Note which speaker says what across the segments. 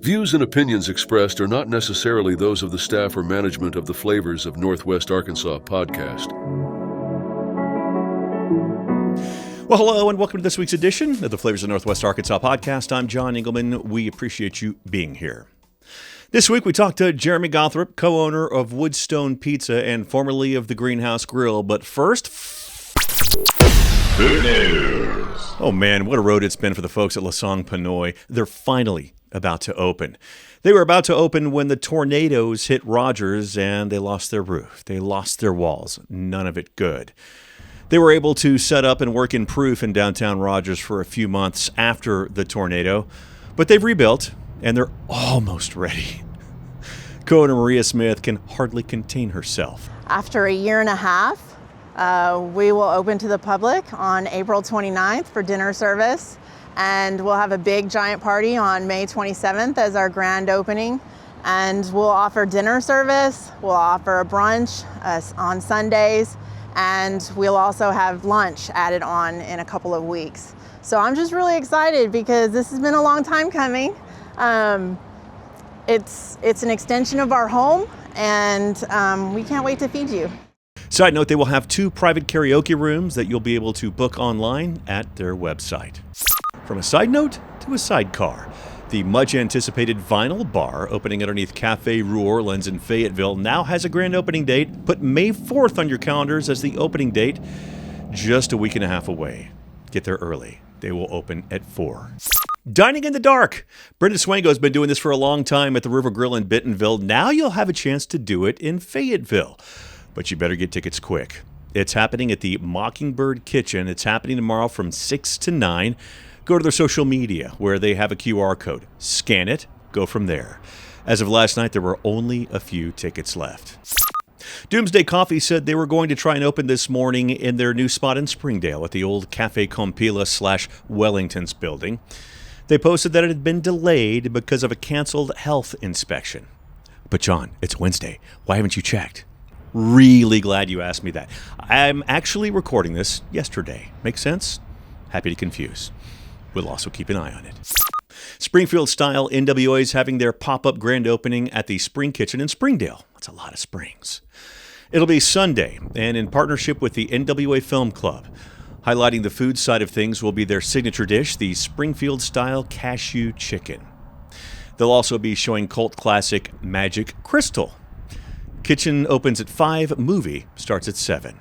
Speaker 1: Views and opinions expressed are not necessarily those of the staff or management of the Flavors of Northwest Arkansas podcast.
Speaker 2: Well, hello, and welcome to this week's edition of the Flavors of Northwest Arkansas podcast. I'm John Engelman. We appreciate you being here. This week, we talked to Jerrmy Gawthrop, co-owner of Woodstone Pizza and formerly of the Greenhouse Grill. But first,
Speaker 3: Food news.
Speaker 2: Oh man, what a road it's been for the folks at Lasang Pinoy. They're finally about to open. They were about to open when the tornadoes hit Rogers and they lost their roof. They lost their walls. None of it good. They were able to set up and work in proof in downtown Rogers for a few months after the tornado, but they've rebuilt and they're almost ready. Co-owner Maria Smith can hardly contain herself.
Speaker 4: After a year and a half, we will open to the public on April 29th for dinner service, and we'll have a big giant party on May 27th as our grand opening. And we'll offer dinner service, we'll offer a brunch on Sundays, and we'll also have lunch added on in a couple of weeks. So I'm just really excited because this has been a long time coming. It's an extension of our home, and we can't wait to feed you.
Speaker 2: Side note, they will have 2 private karaoke rooms that you'll be able to book online at their website. From a side note to a sidecar, the much-anticipated Vinyl Bar opening underneath Cafe Rue Orleans in Fayetteville now has a grand opening date. Put May 4th on your calendars as the opening date, just a week and a half away. Get there early. They will open at 4. Dining in the dark. Brenda Swango has been doing this for a long time at the River Grill in Bentonville. Now you'll have a chance to do it in Fayetteville. But you better get tickets quick. It's happening at the Mockingbird Kitchen. It's happening tomorrow from 6 to 9. Go to their social media where they have a QR code. Scan it. Go from there. As of last night, there were only a few tickets left. Doomsday Coffee said they were going to try and open this morning in their new spot in Springdale at the old Cafe Compila / Wellington's building. They posted that it had been delayed because of a canceled health inspection. But John, it's Wednesday. Why haven't you checked? Really glad you asked me that. I'm actually recording this yesterday. Make sense? Happy to confuse. We'll also keep an eye on it. Springfield-style NWA is having their pop-up grand opening at the Spring Kitchen in Springdale. That's a lot of springs. It'll be Sunday, and in partnership with the NWA Film Club. Highlighting the food side of things will be their signature dish, the Springfield-style cashew chicken. They'll also be showing cult classic Magic Crystal. Kitchen opens at 5, movie starts at 7.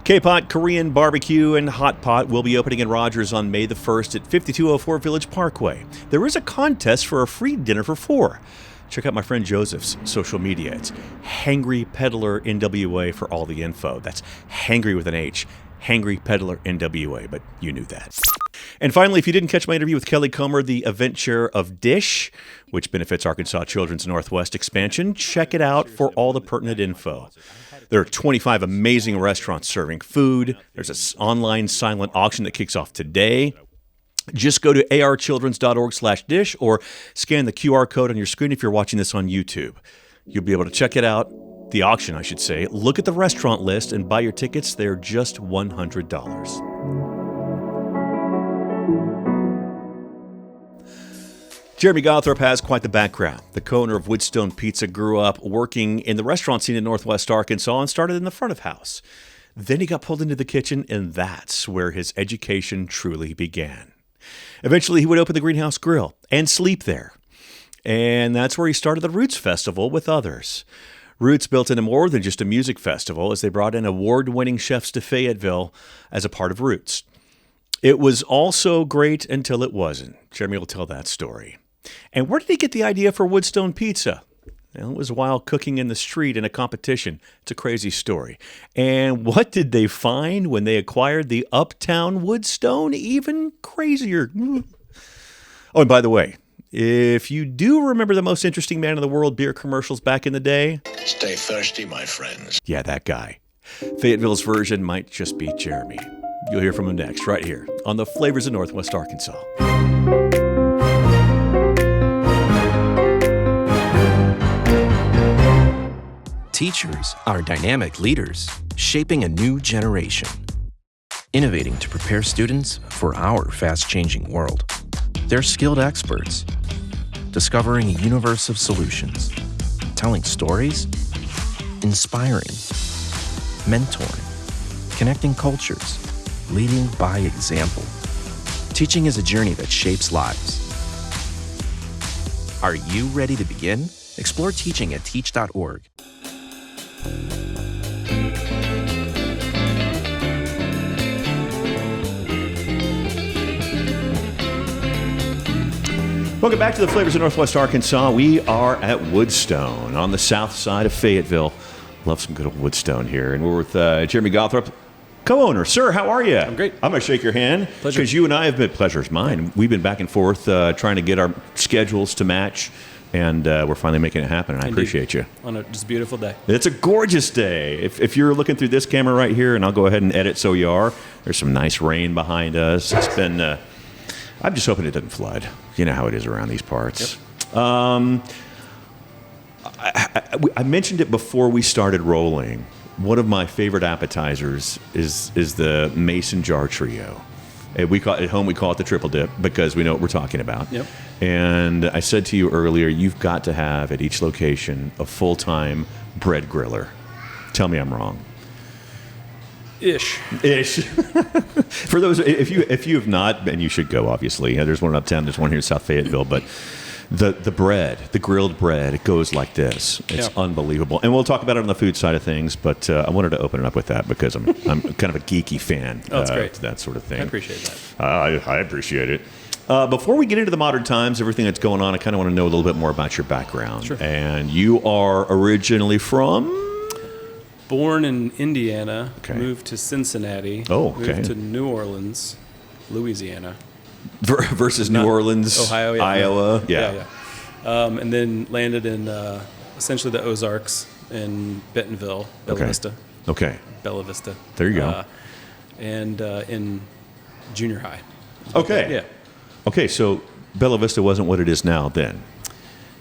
Speaker 2: K-Pot Korean BBQ and Hot Pot will be opening in Rogers on May the 1st at 5204 Village Parkway. There is a contest for a free dinner for 4. Check out my friend Joseph's social media. It's Hangry Peddler NWA for all the info. That's Hangry with an H. Hangry Peddler NWA, but you knew that. And finally, if you didn't catch my interview with Kelly Comer, the event chair of DISH, which benefits Arkansas Children's Northwest expansion, check it out for all the pertinent info. There are 25 amazing restaurants serving food. There's an online silent auction that kicks off today. Just go to archildrens.org/dish or scan the QR code on your screen if you're watching this on YouTube. You'll be able to check it out. The auction, I should say. Look at the restaurant list and buy your tickets. They're just $100. Jerrmy Gawthrop has quite the background. The co-owner of Woodstone Pizza grew up working in the restaurant scene in Northwest Arkansas and started in the front of house. Then he got pulled into the kitchen, and that's where his education truly began. Eventually, he would open the Greenhouse Grill and sleep there. And that's where he started the Roots Festival with others. Roots built into more than just a music festival as they brought in award-winning chefs to Fayetteville as a part of Roots. It was also great until it wasn't. Jerrmy will tell that story. And where did he get the idea for Woodstone Pizza? Well, it was while cooking in the street in a competition. It's a crazy story. And what did they find when they acquired the Uptown Woodstone? Even crazier. Oh, and by the way, if you do remember the Most Interesting Man in the World beer commercials back in the day.
Speaker 3: Stay thirsty, my friends.
Speaker 2: Yeah, that guy. Fayetteville's version might just be Jerrmy. You'll hear from him next, right here on the Flavors of Northwest Arkansas.
Speaker 5: Teachers are dynamic leaders, shaping a new generation. Innovating to prepare students for our fast-changing world. They're skilled experts, discovering a universe of solutions, telling stories, inspiring, mentoring, connecting cultures, leading by example. Teaching is a journey that shapes lives. Are you ready to begin? Explore teaching at teach.org.
Speaker 2: Welcome back to the Flavors of Northwest Arkansas. We are at Woodstone on the south side of Fayetteville. Love some good old Woodstone here. And we're with Jerrmy Gawthrop, co-owner. Sir, how are you?
Speaker 6: I'm great.
Speaker 2: I'm going to shake your hand.
Speaker 6: Pleasure.
Speaker 2: Because you and I have been, pleasure's mine. We've been back and forth trying to get our schedules to match. And we're finally making it happen. And I appreciate you.
Speaker 6: On a just beautiful day.
Speaker 2: It's a gorgeous day. If you're looking through this camera right here, and I'll go ahead and edit so you are, there's some nice rain behind us. It's been... I'm just hoping it doesn't flood. You know how it is around these parts. Yep. I mentioned it before we started rolling. One of my favorite appetizers is the mason jar trio. At home we call it the triple dip because we know what we're talking about.
Speaker 6: Yep.
Speaker 2: And I said to you earlier, you've got to have at each location a full-time bread griller. Tell me I'm wrong.
Speaker 6: Ish.
Speaker 2: For those, if you have not, and you should go, obviously. There's one uptown, there's one here in South Fayetteville, but the bread, the grilled bread, it goes like this. It's unbelievable. And we'll talk about it on the food side of things, but I wanted to open it up with that because I'm kind of a geeky fan.
Speaker 6: Oh, that's great.
Speaker 2: That sort of thing.
Speaker 6: I appreciate that.
Speaker 2: I appreciate it. Before we get into the modern times, everything that's going on, I kind of want to know a little bit more about your background.
Speaker 6: Sure.
Speaker 2: And you are originally from?
Speaker 6: Born in Indiana,
Speaker 2: Okay.
Speaker 6: moved to Cincinnati,
Speaker 2: Oh, okay.
Speaker 6: moved to New Orleans, Louisiana.
Speaker 2: Versus New Orleans,
Speaker 6: Ohio, yeah.
Speaker 2: Iowa.
Speaker 6: Yeah. And then landed in essentially the Ozarks in Bentonville, Bella Vista.
Speaker 2: Okay.
Speaker 6: Bella Vista.
Speaker 2: There you go.
Speaker 6: And in junior high.
Speaker 2: Okay.
Speaker 6: Yeah.
Speaker 2: Okay, so Bella Vista wasn't what it is now then.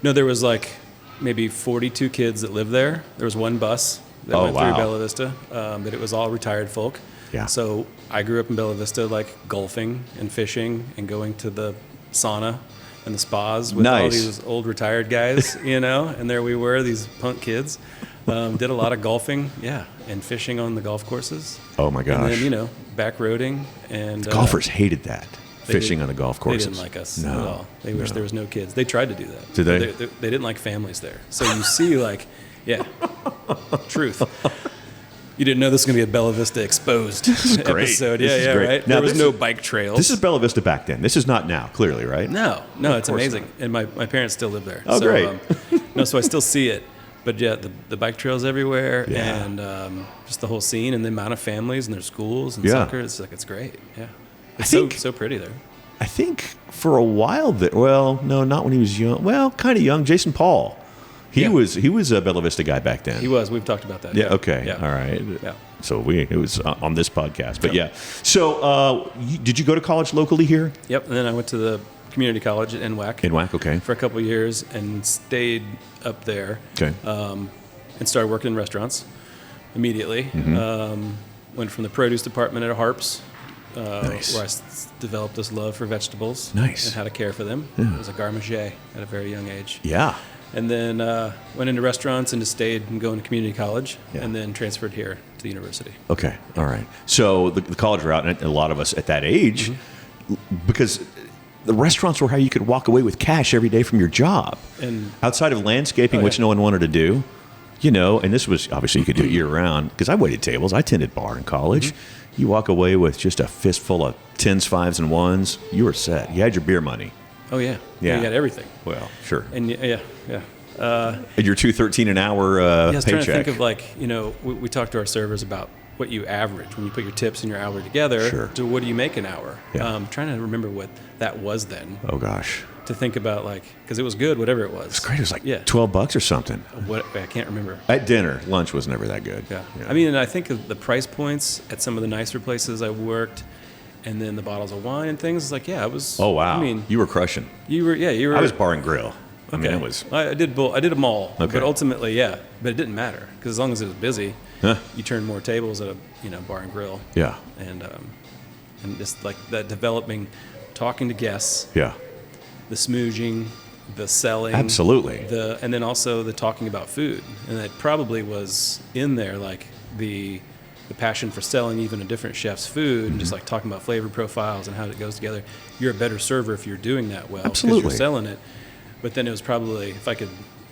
Speaker 6: No, there was like maybe 42 kids that lived there. There was one bus that
Speaker 2: Oh,
Speaker 6: went
Speaker 2: wow.
Speaker 6: through Bella Vista, but it was all retired folk.
Speaker 2: Yeah.
Speaker 6: So I grew up in Bella Vista, like golfing and fishing and going to the sauna and the spas with all
Speaker 2: Nice.
Speaker 6: these old retired guys, and there we were, these punk kids. Did a lot of golfing, and fishing on the golf courses.
Speaker 2: Oh my gosh.
Speaker 6: And then, back roading. And
Speaker 2: Golfers hated that,
Speaker 6: they
Speaker 2: fishing
Speaker 6: did-
Speaker 2: on the golf courses.
Speaker 6: They didn't like us
Speaker 2: No.
Speaker 6: at all. They wished there was no kids. They tried to do that.
Speaker 2: Did they?
Speaker 6: They didn't like families there. So you see, truth. You didn't know this was going to be a Bella Vista Exposed
Speaker 2: great.
Speaker 6: episode.
Speaker 2: This is great.
Speaker 6: Right?
Speaker 2: Now,
Speaker 6: There was
Speaker 2: this
Speaker 6: no
Speaker 2: is-
Speaker 6: bike trails.
Speaker 2: This is Bella Vista back then. This is not now, clearly, right?
Speaker 6: No, it's
Speaker 2: course
Speaker 6: amazing.
Speaker 2: not.
Speaker 6: And my parents still live there.
Speaker 2: Oh,
Speaker 6: so,
Speaker 2: great.
Speaker 6: So I still see it. But the bike trails everywhere,
Speaker 2: Yeah.
Speaker 6: and just the whole scene, and the amount of families and their schools and
Speaker 2: Yeah.
Speaker 6: soccer. It's great. Yeah, it's
Speaker 2: think-
Speaker 6: so pretty there.
Speaker 2: I think for a while no, not when he was young. Well, kind of young. Jason Paul. He
Speaker 6: Yeah.
Speaker 2: was a Bella Vista guy back then.
Speaker 6: He was. We've talked about that.
Speaker 2: Yeah. Okay.
Speaker 6: Yeah.
Speaker 2: All right.
Speaker 6: Yeah.
Speaker 2: So it was on this podcast, but yeah. So did you go to college locally here
Speaker 6: Yep. And then I went to the community college at NWAC
Speaker 2: in WAC? Okay.
Speaker 6: for a couple of years and stayed up there.
Speaker 2: Okay.
Speaker 6: And started working in restaurants immediately.
Speaker 2: Mm-hmm.
Speaker 6: Went from the produce department at Harps,
Speaker 2: Nice.
Speaker 6: where I developed this love for vegetables.
Speaker 2: Nice.
Speaker 6: And how to care for them. It was a garde-manger at a very young age.
Speaker 2: Yeah.
Speaker 6: And then went into restaurants and just stayed and going to community college,
Speaker 2: Yeah.
Speaker 6: and then transferred here to the university.
Speaker 2: Okay. All right. So the college route, and a lot of us at that age, because the restaurants were how you could walk away with cash every day from your job.
Speaker 6: And
Speaker 2: Outside of landscaping,
Speaker 6: Oh, yeah.
Speaker 2: which no one wanted to do, and this was obviously you could do it year round because I waited tables. I tended bar in college. You walk away with just a fistful of 10s, 5s, and 1s. You were set. You had your beer money.
Speaker 6: oh yeah,
Speaker 2: Yeah.
Speaker 6: you got everything.
Speaker 2: Well, sure.
Speaker 6: And yeah.
Speaker 2: And your $2.13 an hour
Speaker 6: Yeah, I was trying to
Speaker 2: paycheck.
Speaker 6: think of we talk to our servers about what you average when you put your tips and your hour together.
Speaker 2: Sure.
Speaker 6: To what do you make an hour?
Speaker 2: Yeah.
Speaker 6: Trying to remember what that was then.
Speaker 2: Oh gosh,
Speaker 6: To think about because it was good, whatever it was.
Speaker 2: it's great. It was like
Speaker 6: yeah.
Speaker 2: $12 or something.
Speaker 6: What I can't remember.
Speaker 2: At dinner, lunch was never that good.
Speaker 6: Yeah. I mean, and I think of the price points at some of the nicer places I worked, and then the bottles of wine and things. It's like, yeah, I was.
Speaker 2: Oh wow.
Speaker 6: I mean,
Speaker 2: you were crushing.
Speaker 6: you were.
Speaker 2: I was bar and grill. I mean, it was.
Speaker 6: I did both. I did them all.
Speaker 2: Okay.
Speaker 6: But ultimately, yeah. But it didn't matter because as long as it was busy,
Speaker 2: Huh.
Speaker 6: you turned more tables at a bar and grill.
Speaker 2: Yeah.
Speaker 6: And just like that developing, talking to guests,
Speaker 2: Yeah.
Speaker 6: the smooging, the selling,
Speaker 2: Absolutely.
Speaker 6: and then also the talking about food, and that probably was in there, like the passion for selling even a different chef's food, and just like talking about flavor profiles and how it goes together. You're a better server if you're doing that well, because
Speaker 2: Absolutely.
Speaker 6: you're selling it. But then it was probably, if I could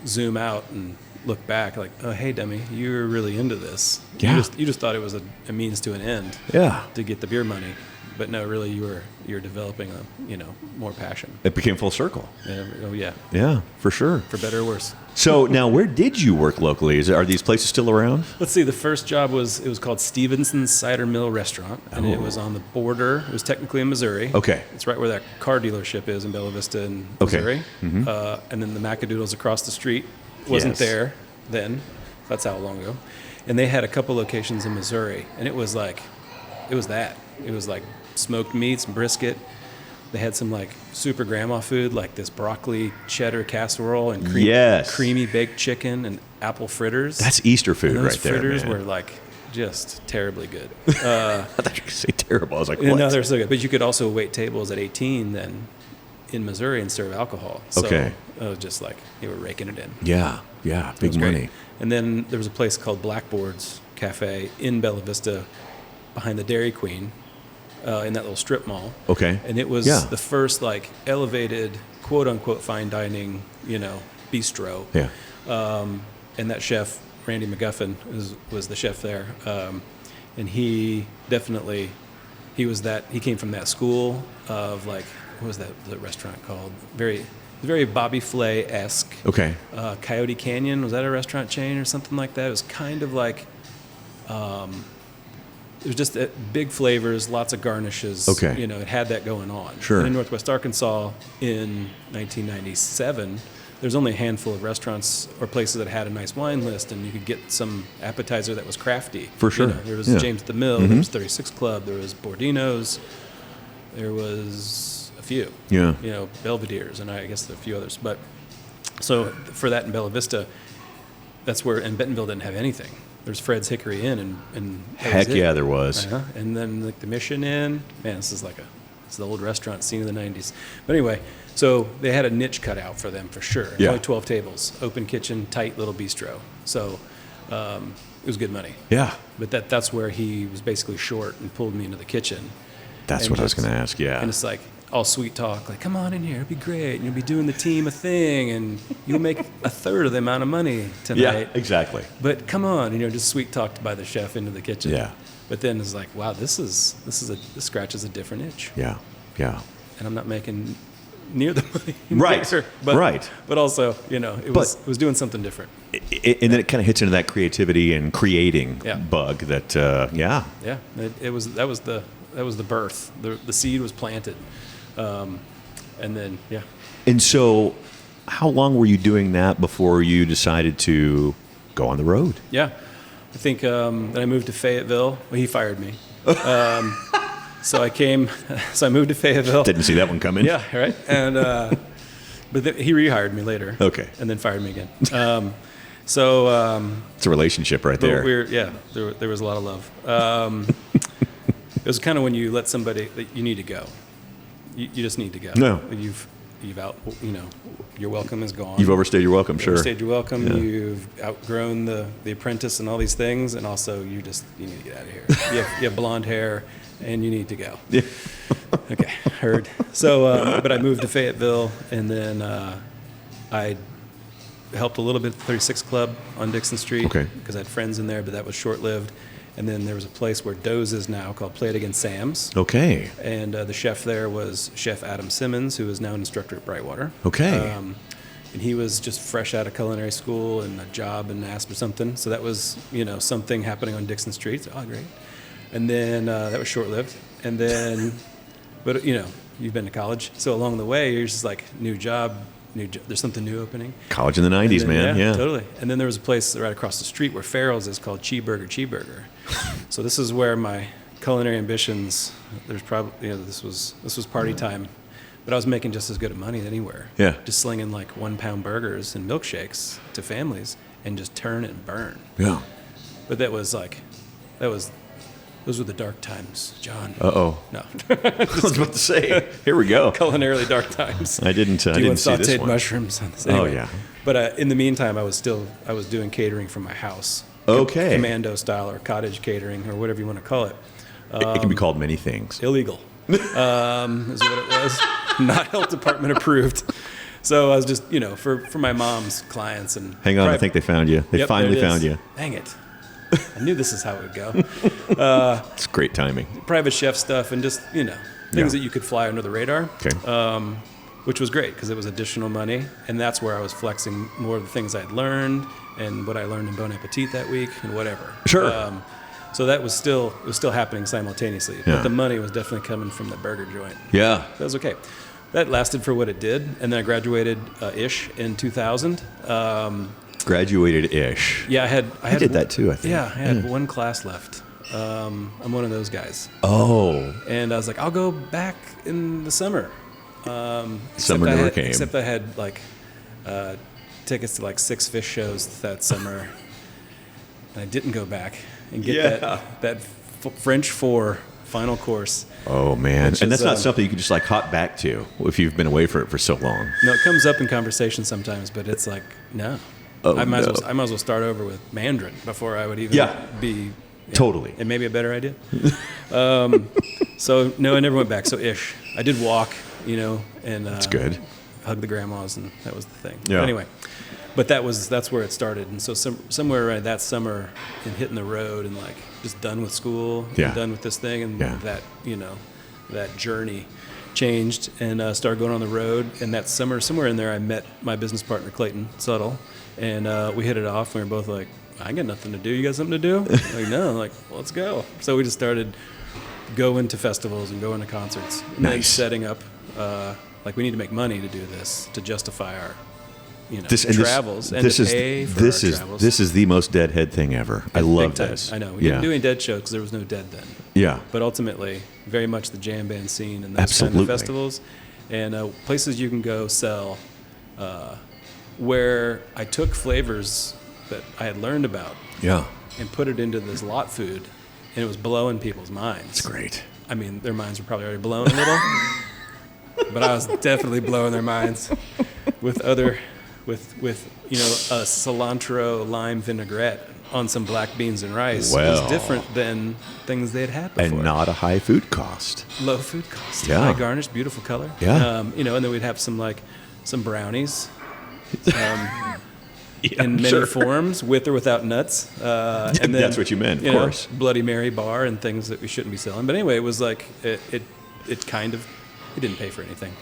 Speaker 6: zoom out and look back, like, oh, hey, dummy, you were really into this.
Speaker 2: Yeah.
Speaker 6: You just thought it was a means to an end.
Speaker 2: Yeah.
Speaker 6: To get the beer money, but no, really, you're developing more passion.
Speaker 2: It became full circle.
Speaker 6: Oh yeah,
Speaker 2: Yeah, for sure.
Speaker 6: for better or worse.
Speaker 2: So now, where did you work locally? Are these places still around?
Speaker 6: Let's see. The first job was called Stevenson's Cider Mill Restaurant, and it was on the border. It was technically in Missouri.
Speaker 2: Okay.
Speaker 6: It's right where that car dealership is in Bella Vista in
Speaker 2: Okay.
Speaker 6: Missouri. And then the Macadoodles across the street wasn't
Speaker 2: Yes.
Speaker 6: there then. That's how long ago. And they had a couple locations in Missouri, and it was like smoked meats, brisket. They had some like super grandma food, like this broccoli cheddar casserole and creamy baked chicken and apple fritters.
Speaker 2: That's Easter food
Speaker 6: And those
Speaker 2: right there,
Speaker 6: fritters
Speaker 2: man.
Speaker 6: were like just terribly good.
Speaker 2: I thought you were going to say terrible. I was like,
Speaker 6: Yeah,
Speaker 2: what?
Speaker 6: no, they're so good. But you could also wait tables at 18 then in Missouri and serve alcohol. So
Speaker 2: Okay.
Speaker 6: it was just like they were raking it in.
Speaker 2: Yeah,
Speaker 6: It
Speaker 2: big
Speaker 6: was great.
Speaker 2: money.
Speaker 6: And then there was a place called Blackboard's Cafe in Bella Vista behind the Dairy Queen in that little strip mall.
Speaker 2: Okay.
Speaker 6: And it was
Speaker 2: Yeah.
Speaker 6: the first like elevated, quote unquote, fine dining, bistro.
Speaker 2: Yeah.
Speaker 6: And that chef, Randy McGuffin, was the chef there. And he definitely, he came from that school of like, what was that restaurant called? Very Bobby Flay-esque.
Speaker 2: Okay.
Speaker 6: Coyote Canyon, was that a restaurant chain or something like that? It was kind of like, it was just big flavors, lots of garnishes.
Speaker 2: Okay.
Speaker 6: It had that going on.
Speaker 2: Sure.
Speaker 6: And in Northwest Arkansas in 1997, there's only a handful of restaurants or places that had a nice wine list, and you could get some appetizer that was crafty.
Speaker 2: For sure.
Speaker 6: There was
Speaker 2: Yeah.
Speaker 6: James at the Mill, there was 36 Club, there was Bordino's, there was a few.
Speaker 2: Yeah.
Speaker 6: Belvedere's, and I guess a few others. But so for that in Bella Vista, and Bentonville didn't have anything. There's Fred's Hickory Inn, and that
Speaker 2: Heck
Speaker 6: was it.
Speaker 2: yeah, there was.
Speaker 6: Uh-huh. And then like the Mission Inn. Man, this is it's the old restaurant scene of the 90s. But anyway, so they had a niche cut out for them for sure.
Speaker 2: Yeah.
Speaker 6: Only 12 tables, open kitchen, tight little bistro. So it was good money.
Speaker 2: Yeah.
Speaker 6: But that's where he was basically short and pulled me into the kitchen.
Speaker 2: That's
Speaker 6: And
Speaker 2: what I was
Speaker 6: just-
Speaker 2: going to ask. Yeah.
Speaker 6: And it's like all sweet talk, like, come on in here, it'll be great. And you'll be doing the team a thing, and you'll make a third of the amount of money tonight.
Speaker 2: Yeah, exactly.
Speaker 6: But come on, just sweet talked by the chef into the kitchen.
Speaker 2: Yeah.
Speaker 6: But then it's like, wow, this scratches a different itch,
Speaker 2: Yeah. Yeah.
Speaker 6: and I'm not making near the money.
Speaker 2: Right.
Speaker 6: Nicer, but,
Speaker 2: Right.
Speaker 6: But also, it was doing something different.
Speaker 2: And then it kind of hits into that creativity and creating
Speaker 6: Yeah.
Speaker 2: bug that, yeah.
Speaker 6: Yeah. That was the birth. The seed was planted, and then yeah.
Speaker 2: And so, how long were you doing that before you decided to go on the road?
Speaker 6: Yeah, I think then I moved to Fayetteville. Well, he fired me. So I moved to Fayetteville.
Speaker 2: Didn't see that one coming.
Speaker 6: Yeah, right. And but he rehired me later.
Speaker 2: Okay.
Speaker 6: And then fired me again.
Speaker 2: It's a relationship right
Speaker 6: But
Speaker 2: there.
Speaker 6: there was a lot of love. It was kind of when you let somebody that you need to go. You just need to go.
Speaker 2: No.
Speaker 6: You've out. Your welcome is gone.
Speaker 2: You've overstayed your welcome, sure.
Speaker 6: Overstayed your welcome.
Speaker 2: Yeah.
Speaker 6: You've outgrown the apprentice and all these things, and also you need to get out of here. You have blonde hair, and you need to go.
Speaker 2: Yeah.
Speaker 6: Okay, heard. So, but I moved to Fayetteville, and then I helped a little bit at the 36 Club on Dixon Street.
Speaker 2: Okay.
Speaker 6: Because I had friends in there, but that was short-lived. And then there was a place where Doe's is now called Play It Again Sam's.
Speaker 2: Okay.
Speaker 6: And the chef there was Chef Adam Simmons, who is now an instructor at Brightwater.
Speaker 2: Okay.
Speaker 6: And he was just fresh out of culinary school and a job and asked for something. So that was, something happening on Dixon Street. So, oh, great. And then that was short-lived. And then, but, you've been to college. So along the way, you're just like, new job, there's something new opening.
Speaker 2: College in the 90s,
Speaker 6: And then,
Speaker 2: man. Yeah.
Speaker 6: Totally. And then there was a place right across the street where Farrell's is called Cheeseburger. So this is where my culinary ambitions, there's probably, this was party time. But I was making just as good of money anywhere.
Speaker 2: Yeah.
Speaker 6: Just slinging like 1 pound burgers and milkshakes to families and just turn and burn.
Speaker 2: Yeah.
Speaker 6: But that was Those were the dark times, John.
Speaker 2: Uh-oh.
Speaker 6: No.
Speaker 2: I was about to say, here we go.
Speaker 6: Culinarily dark times.
Speaker 2: I didn't see this
Speaker 6: sauteed
Speaker 2: one.
Speaker 6: mushrooms on this. Anyway,
Speaker 2: Oh, yeah.
Speaker 6: But in the meantime, I was doing catering from my house.
Speaker 2: Okay.
Speaker 6: Commando style or cottage catering or whatever you want to call it.
Speaker 2: It can be called many things.
Speaker 6: Illegal is what it was. Not health department approved. So I was just, for my mom's clients and.
Speaker 2: Hang on, I think they found you. They finally found you.
Speaker 6: Dang it. I knew this is how it would go.
Speaker 2: It's great timing.
Speaker 6: Private chef stuff and just, things that you could fly under the radar.
Speaker 2: Okay.
Speaker 6: Which was great because it was additional money. And that's where I was flexing more of the things I'd learned and what I learned in Bon Appetit that week and whatever.
Speaker 2: Sure.
Speaker 6: So that was still happening simultaneously.
Speaker 2: Yeah.
Speaker 6: But the money was definitely coming from the burger joint.
Speaker 2: Yeah.
Speaker 6: That was okay. That lasted for what it did. And then I graduated ish in 2000.
Speaker 2: Graduated-ish.
Speaker 6: Yeah, I
Speaker 2: did that too, I think.
Speaker 6: Yeah, I had one class left. I'm one of those guys.
Speaker 2: Oh.
Speaker 6: And I was like, I'll go back in the summer.
Speaker 2: Summer never came.
Speaker 6: Except I had tickets to 6 fish shows that summer. And I didn't go back and get that French 4 final course.
Speaker 2: Oh, man. And that's
Speaker 6: is,
Speaker 2: not something you can just hop back to if you've been away for so long.
Speaker 6: No, it comes up in conversation sometimes, but it's like, no.
Speaker 2: Oh,
Speaker 6: I might as well start over with Mandarin before I would even be...
Speaker 2: Totally.
Speaker 6: It may be a better idea. So, no, I never went back. So, ish. I did walk, and...
Speaker 2: That's good.
Speaker 6: Hug the grandmas, and that was the thing.
Speaker 2: Yeah.
Speaker 6: But anyway, but that's where it started. And so somewhere around that summer and hitting the road and just done with school,
Speaker 2: Yeah.
Speaker 6: done with this thing, and
Speaker 2: Yeah.
Speaker 6: that journey changed and started going on the road. And that summer, somewhere in there, I met my business partner, Clayton Suttle, and we hit it off. We were both like, I got nothing to do. You got something to do? No. Well, let's go. So we just started going to festivals and going to concerts. And then setting up, we need to make money to do this, to justify our, travels and to pay for our travels.
Speaker 2: This is the most deadhead thing ever. I love this.
Speaker 6: I know. We didn't do any dead shows because there was no dead then.
Speaker 2: Yeah.
Speaker 6: But ultimately, very much the jam band scene and those
Speaker 2: Absolutely.
Speaker 6: kind of festivals and places you can go sell where I took flavors that I had learned about and put it into this lot food, and it was blowing people's minds.
Speaker 2: It's great.
Speaker 6: I mean, their minds were probably already blown a little, but I was definitely blowing their minds with a cilantro lime vinaigrette on some black beans and rice. It was different than things they had had before.
Speaker 2: And not a high food cost.
Speaker 6: Low food cost.
Speaker 2: Yeah.
Speaker 6: High garnish, beautiful color.
Speaker 2: Yeah.
Speaker 6: And then we'd have some brownies. In many forms, with or without nuts. And then,
Speaker 2: that's what you meant, of course.
Speaker 6: Bloody Mary bar and things that we shouldn't be selling. But anyway, it was it didn't pay for anything.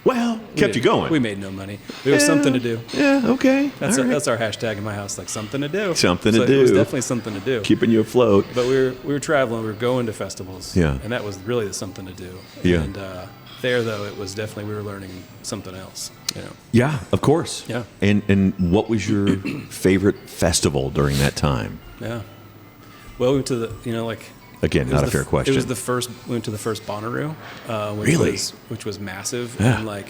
Speaker 2: Well, kept you going.
Speaker 6: We made no money. It was something to do.
Speaker 2: Yeah, okay.
Speaker 6: That's our hashtag in my house, something to do.
Speaker 2: Something to do.
Speaker 6: It was definitely something to do.
Speaker 2: Keeping you afloat.
Speaker 6: But we were traveling, we were going to festivals.
Speaker 2: Yeah.
Speaker 6: And that was really the something to do.
Speaker 2: Yeah.
Speaker 6: And there, though, it was definitely, we were learning something else.
Speaker 2: Yeah, of course.
Speaker 6: Yeah.
Speaker 2: And what was your favorite festival during that time?
Speaker 6: Yeah. Well, we went to the,
Speaker 2: Again, not a fair question.
Speaker 6: It was we went to the first Bonnaroo, which was massive and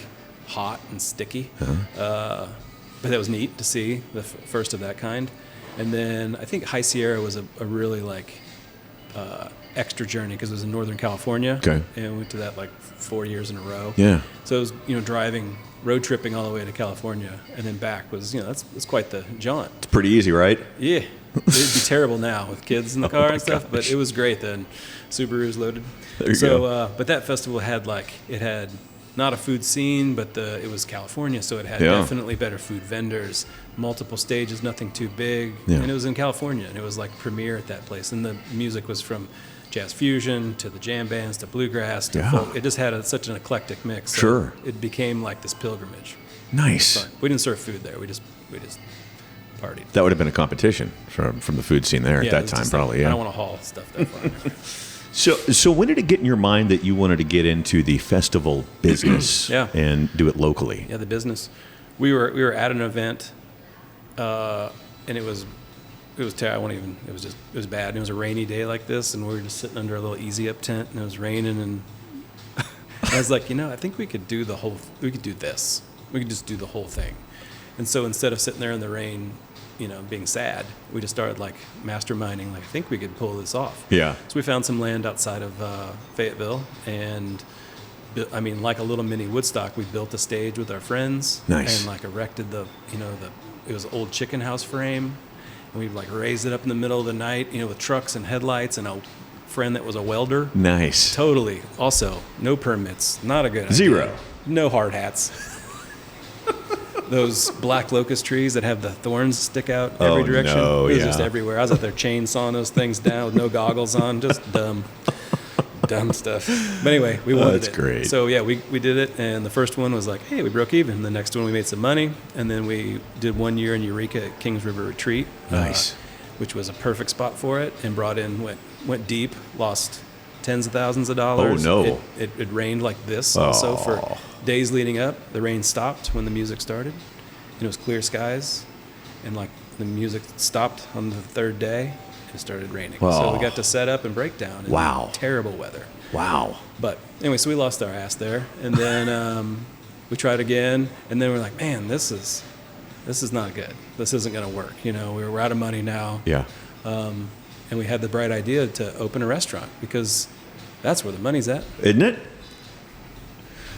Speaker 6: hot and sticky. But that was neat to see, the first of that kind. And then I think High Sierra was a really extra journey because it was in Northern California.
Speaker 2: Okay.
Speaker 6: And we went to that 4 years in a row.
Speaker 2: Yeah.
Speaker 6: So it was, road tripping all the way to California and then back was, that's quite the jaunt.
Speaker 2: It's pretty easy, right?
Speaker 6: Yeah. It'd be terrible now with kids in the car and stuff,
Speaker 2: gosh.
Speaker 6: but it was great then. Subaru's loaded.
Speaker 2: There you go.
Speaker 6: But that festival had it had not a food scene, but it was California, so it had definitely better food vendors, multiple stages, nothing too big, and it was in California, and it was premier at that place, and the music was from jazz fusion to the jam bands to bluegrass to folk. It just had such an eclectic mix. So
Speaker 2: Sure.
Speaker 6: It became this pilgrimage.
Speaker 2: Nice.
Speaker 6: Fun. We didn't serve food there. We just partied.
Speaker 2: That would have been a competition from the food scene there at that time, probably.
Speaker 6: I don't want to haul stuff that far.
Speaker 2: So when did it get in your mind that you wanted to get into the festival business and do it locally?
Speaker 6: Yeah, the business. We were at an event, and it was terrible. It was bad. And it was a rainy day like this, and we were just sitting under a little easy up tent, and it was raining, and I was like, I think we could do this. We could just do the whole thing. And so instead of sitting there in the rain, being sad, we just started like masterminding, like, I think we could pull this off.
Speaker 2: Yeah.
Speaker 6: So we found some land outside of Fayetteville, and like a little mini Woodstock, we built a stage with our friends.
Speaker 2: Nice.
Speaker 6: And like erected it was an old chicken house frame, and we'd like raised it up in the middle of the night, with trucks and headlights, and a friend that was a welder.
Speaker 2: Nice.
Speaker 6: Totally. Also, no permits. Not a good idea.
Speaker 2: Zero.
Speaker 6: No hard hats. Those black locust trees that have the thorns stick out every direction.
Speaker 2: No,
Speaker 6: it was just everywhere. I was out there chainsawing those things down with no goggles on. Just dumb stuff. But anyway, we wanted it.
Speaker 2: That's great.
Speaker 6: So yeah, we did it, and the first one was like, hey, we broke even. The next one we made some money, and then we did 1 year in Eureka at Kings River Retreat.
Speaker 2: Nice.
Speaker 6: Which was a perfect spot for it, and went deep, lost tens of thousands of dollars.
Speaker 2: Oh, no.
Speaker 6: It rained like this also for days leading up. The rain stopped when the music started, and it was clear skies, and like the music stopped on the third day, and it started raining. So we got to set up and break down in terrible weather.
Speaker 2: Wow.
Speaker 6: But anyway, so we lost our ass there, and then we tried again, and then we're like, man, this is not good. This isn't going to work. We're out of money now.
Speaker 2: Yeah.
Speaker 6: And we had the bright idea to open a restaurant, because that's where the money's at.
Speaker 2: Isn't it?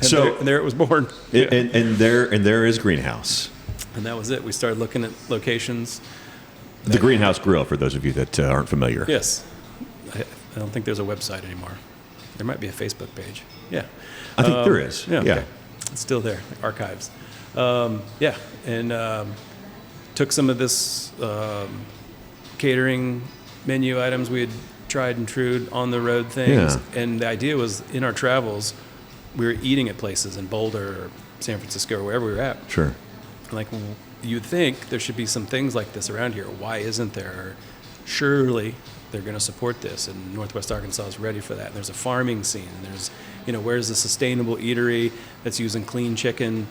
Speaker 6: And there it was born.
Speaker 2: And there is Greenhouse.
Speaker 6: And that was it. We started looking at locations.
Speaker 2: The Greenhouse Grill, for those of you that aren't familiar.
Speaker 6: Yes. I don't think there's a website anymore. There might be a Facebook page. Yeah.
Speaker 2: I think there is.
Speaker 6: Yeah. Okay. It's still there, archives. And took some of this catering menu items we had tried and true on the road things.
Speaker 2: Yeah.
Speaker 6: And the idea was, in our travels, we were eating at places in Boulder or San Francisco or wherever we were at.
Speaker 2: Sure.
Speaker 6: Like, you'd think there should be some things like this around here. Why isn't there? Surely they're going to support this, and Northwest Arkansas is ready for that. And there's a farming scene, and there's, where's the sustainable eatery that's using clean chicken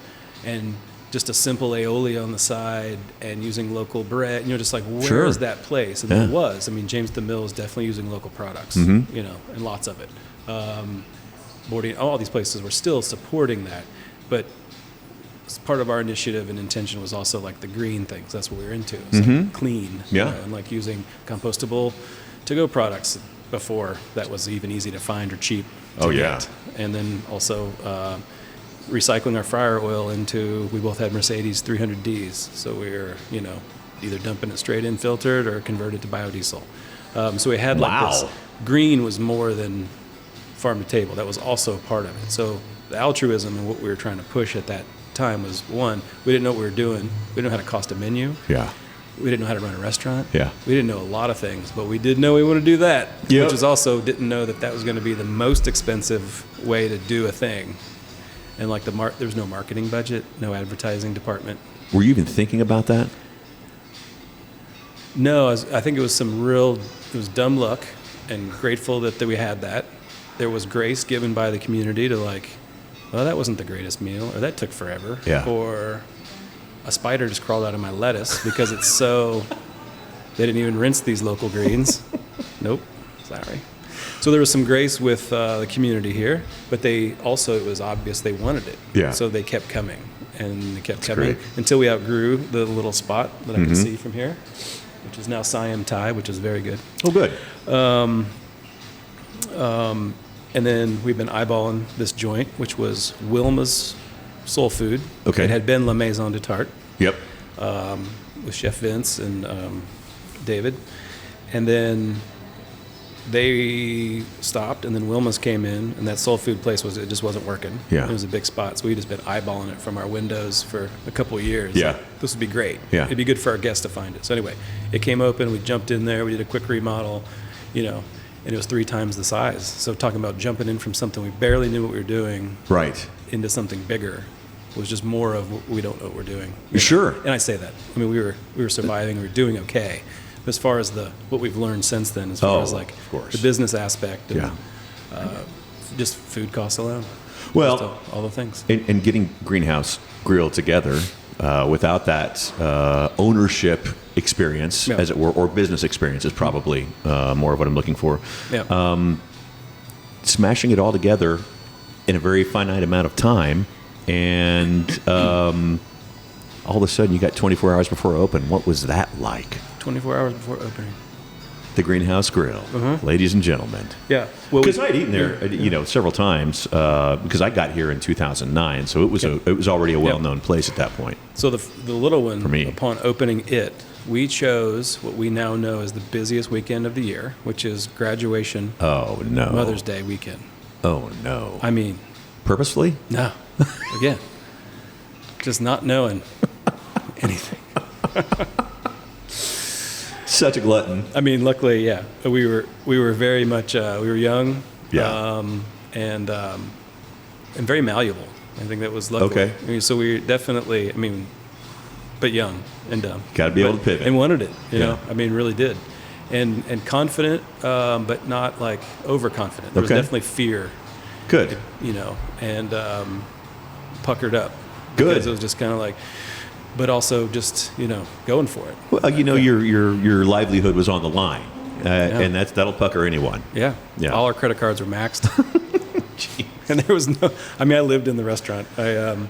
Speaker 6: and just a simple aioli on the side and using local bread, just like, where is that place? And there was. James DeMille is definitely using local products, and lots of it. Boarding, all these places were still supporting that, but part of our initiative and intention was also like the green things. That's what we were into. Like clean, and like using compostable to-go products before that was even easy to find or cheap to get. And then also recycling our fryer oil we both had Mercedes 300Ds, so we were either dumping it straight in filtered or converted to biodiesel. So we had like this. Green was more than farm to table. That was also a part of it. So the altruism and what we were trying to push at that time was, one, we didn't know what we were doing. We didn't know how to cost a menu.
Speaker 2: Yeah.
Speaker 6: We didn't know how to run a restaurant.
Speaker 2: Yeah.
Speaker 6: We didn't know a lot of things, but we did know we wanted to do that, which is also didn't know that was going to be the most expensive way to do a thing. And like there was no marketing budget, no advertising department.
Speaker 2: Were you even thinking about that?
Speaker 6: No, I think it was it was dumb luck, and grateful that we had that. There was grace given by the community to like, well, that wasn't the greatest meal, or that took forever, or a spider just crawled out of my lettuce because it's so, they didn't even rinse these local greens. Nope, sorry. So there was some grace with the community here, but it was obvious they wanted it.
Speaker 2: Yeah.
Speaker 6: So they kept coming, and they kept coming until we outgrew the little spot that I could see from here, which is now Siam Thai, which is very good.
Speaker 2: Oh, good.
Speaker 6: And then we've been eyeballing this joint, which was Wilma's Soul Food.
Speaker 2: Okay.
Speaker 6: It had been La Maison de Tarte.
Speaker 2: Yep.
Speaker 6: With Chef Vince and David. And then they stopped, and then Wilma's came in, and that soul food place it just wasn't working.
Speaker 2: Yeah.
Speaker 6: It was a big spot, so we just been eyeballing it from our windows for a couple of years.
Speaker 2: Yeah.
Speaker 6: Like, this would be great.
Speaker 2: Yeah.
Speaker 6: It'd be good for our guests to find it. So anyway, it came open, we jumped in there, we did a quick remodel, and it was 3 times the size. So talking about jumping in from something we barely knew what we were doing into something bigger was just more of we don't know what we're doing.
Speaker 2: Sure.
Speaker 6: And I say that. We were surviving, we were doing okay. But as far as what we've learned since then, as far as like the business aspect and just food costs alone.
Speaker 2: Well,
Speaker 6: all the things.
Speaker 2: And getting Greenhouse Grill together without that ownership experience, as it were, or business experience is probably more of what I'm looking for.
Speaker 6: Yeah.
Speaker 2: Smashing it all together in a very finite amount of time, and all of a sudden you got 24 hours before open. What was that like?
Speaker 6: 24 hours before opening.
Speaker 2: The Greenhouse Grill, ladies and gentlemen.
Speaker 6: Yeah. Well,
Speaker 2: Because I'd eaten there, several times. Because I got here in 2009, so it was already a well-known place at that point.
Speaker 6: So the little one,
Speaker 2: For me.
Speaker 6: upon opening it, we chose what we now know as the busiest weekend of the year, which is graduation,
Speaker 2: Oh no!
Speaker 6: Mother's Day weekend.
Speaker 2: Oh no!
Speaker 6: I mean,
Speaker 2: Purposefully?
Speaker 6: no. Again, just not knowing anything.
Speaker 2: Such a glutton.
Speaker 6: I mean, luckily, yeah, we were very much we were young,
Speaker 2: Yeah.
Speaker 6: and very malleable. I think that was lucky.
Speaker 2: Okay.
Speaker 6: I mean, so we definitely, I mean, but young and dumb.
Speaker 2: Got to be able to pivot.
Speaker 6: And wanted it, you
Speaker 2: Yeah.
Speaker 6: know. I mean, really did, and confident, but not like overconfident. There was
Speaker 2: Okay.
Speaker 6: definitely fear,
Speaker 2: Good.
Speaker 6: you know, and puckered up.
Speaker 2: Good.
Speaker 6: Because it was just kind of like, but also just going for it.
Speaker 2: Well, your livelihood was on the line, and that'll pucker anyone.
Speaker 6: Yeah.
Speaker 2: Yeah.
Speaker 6: All our credit cards were maxed. And there was no, I mean, I lived in the restaurant. When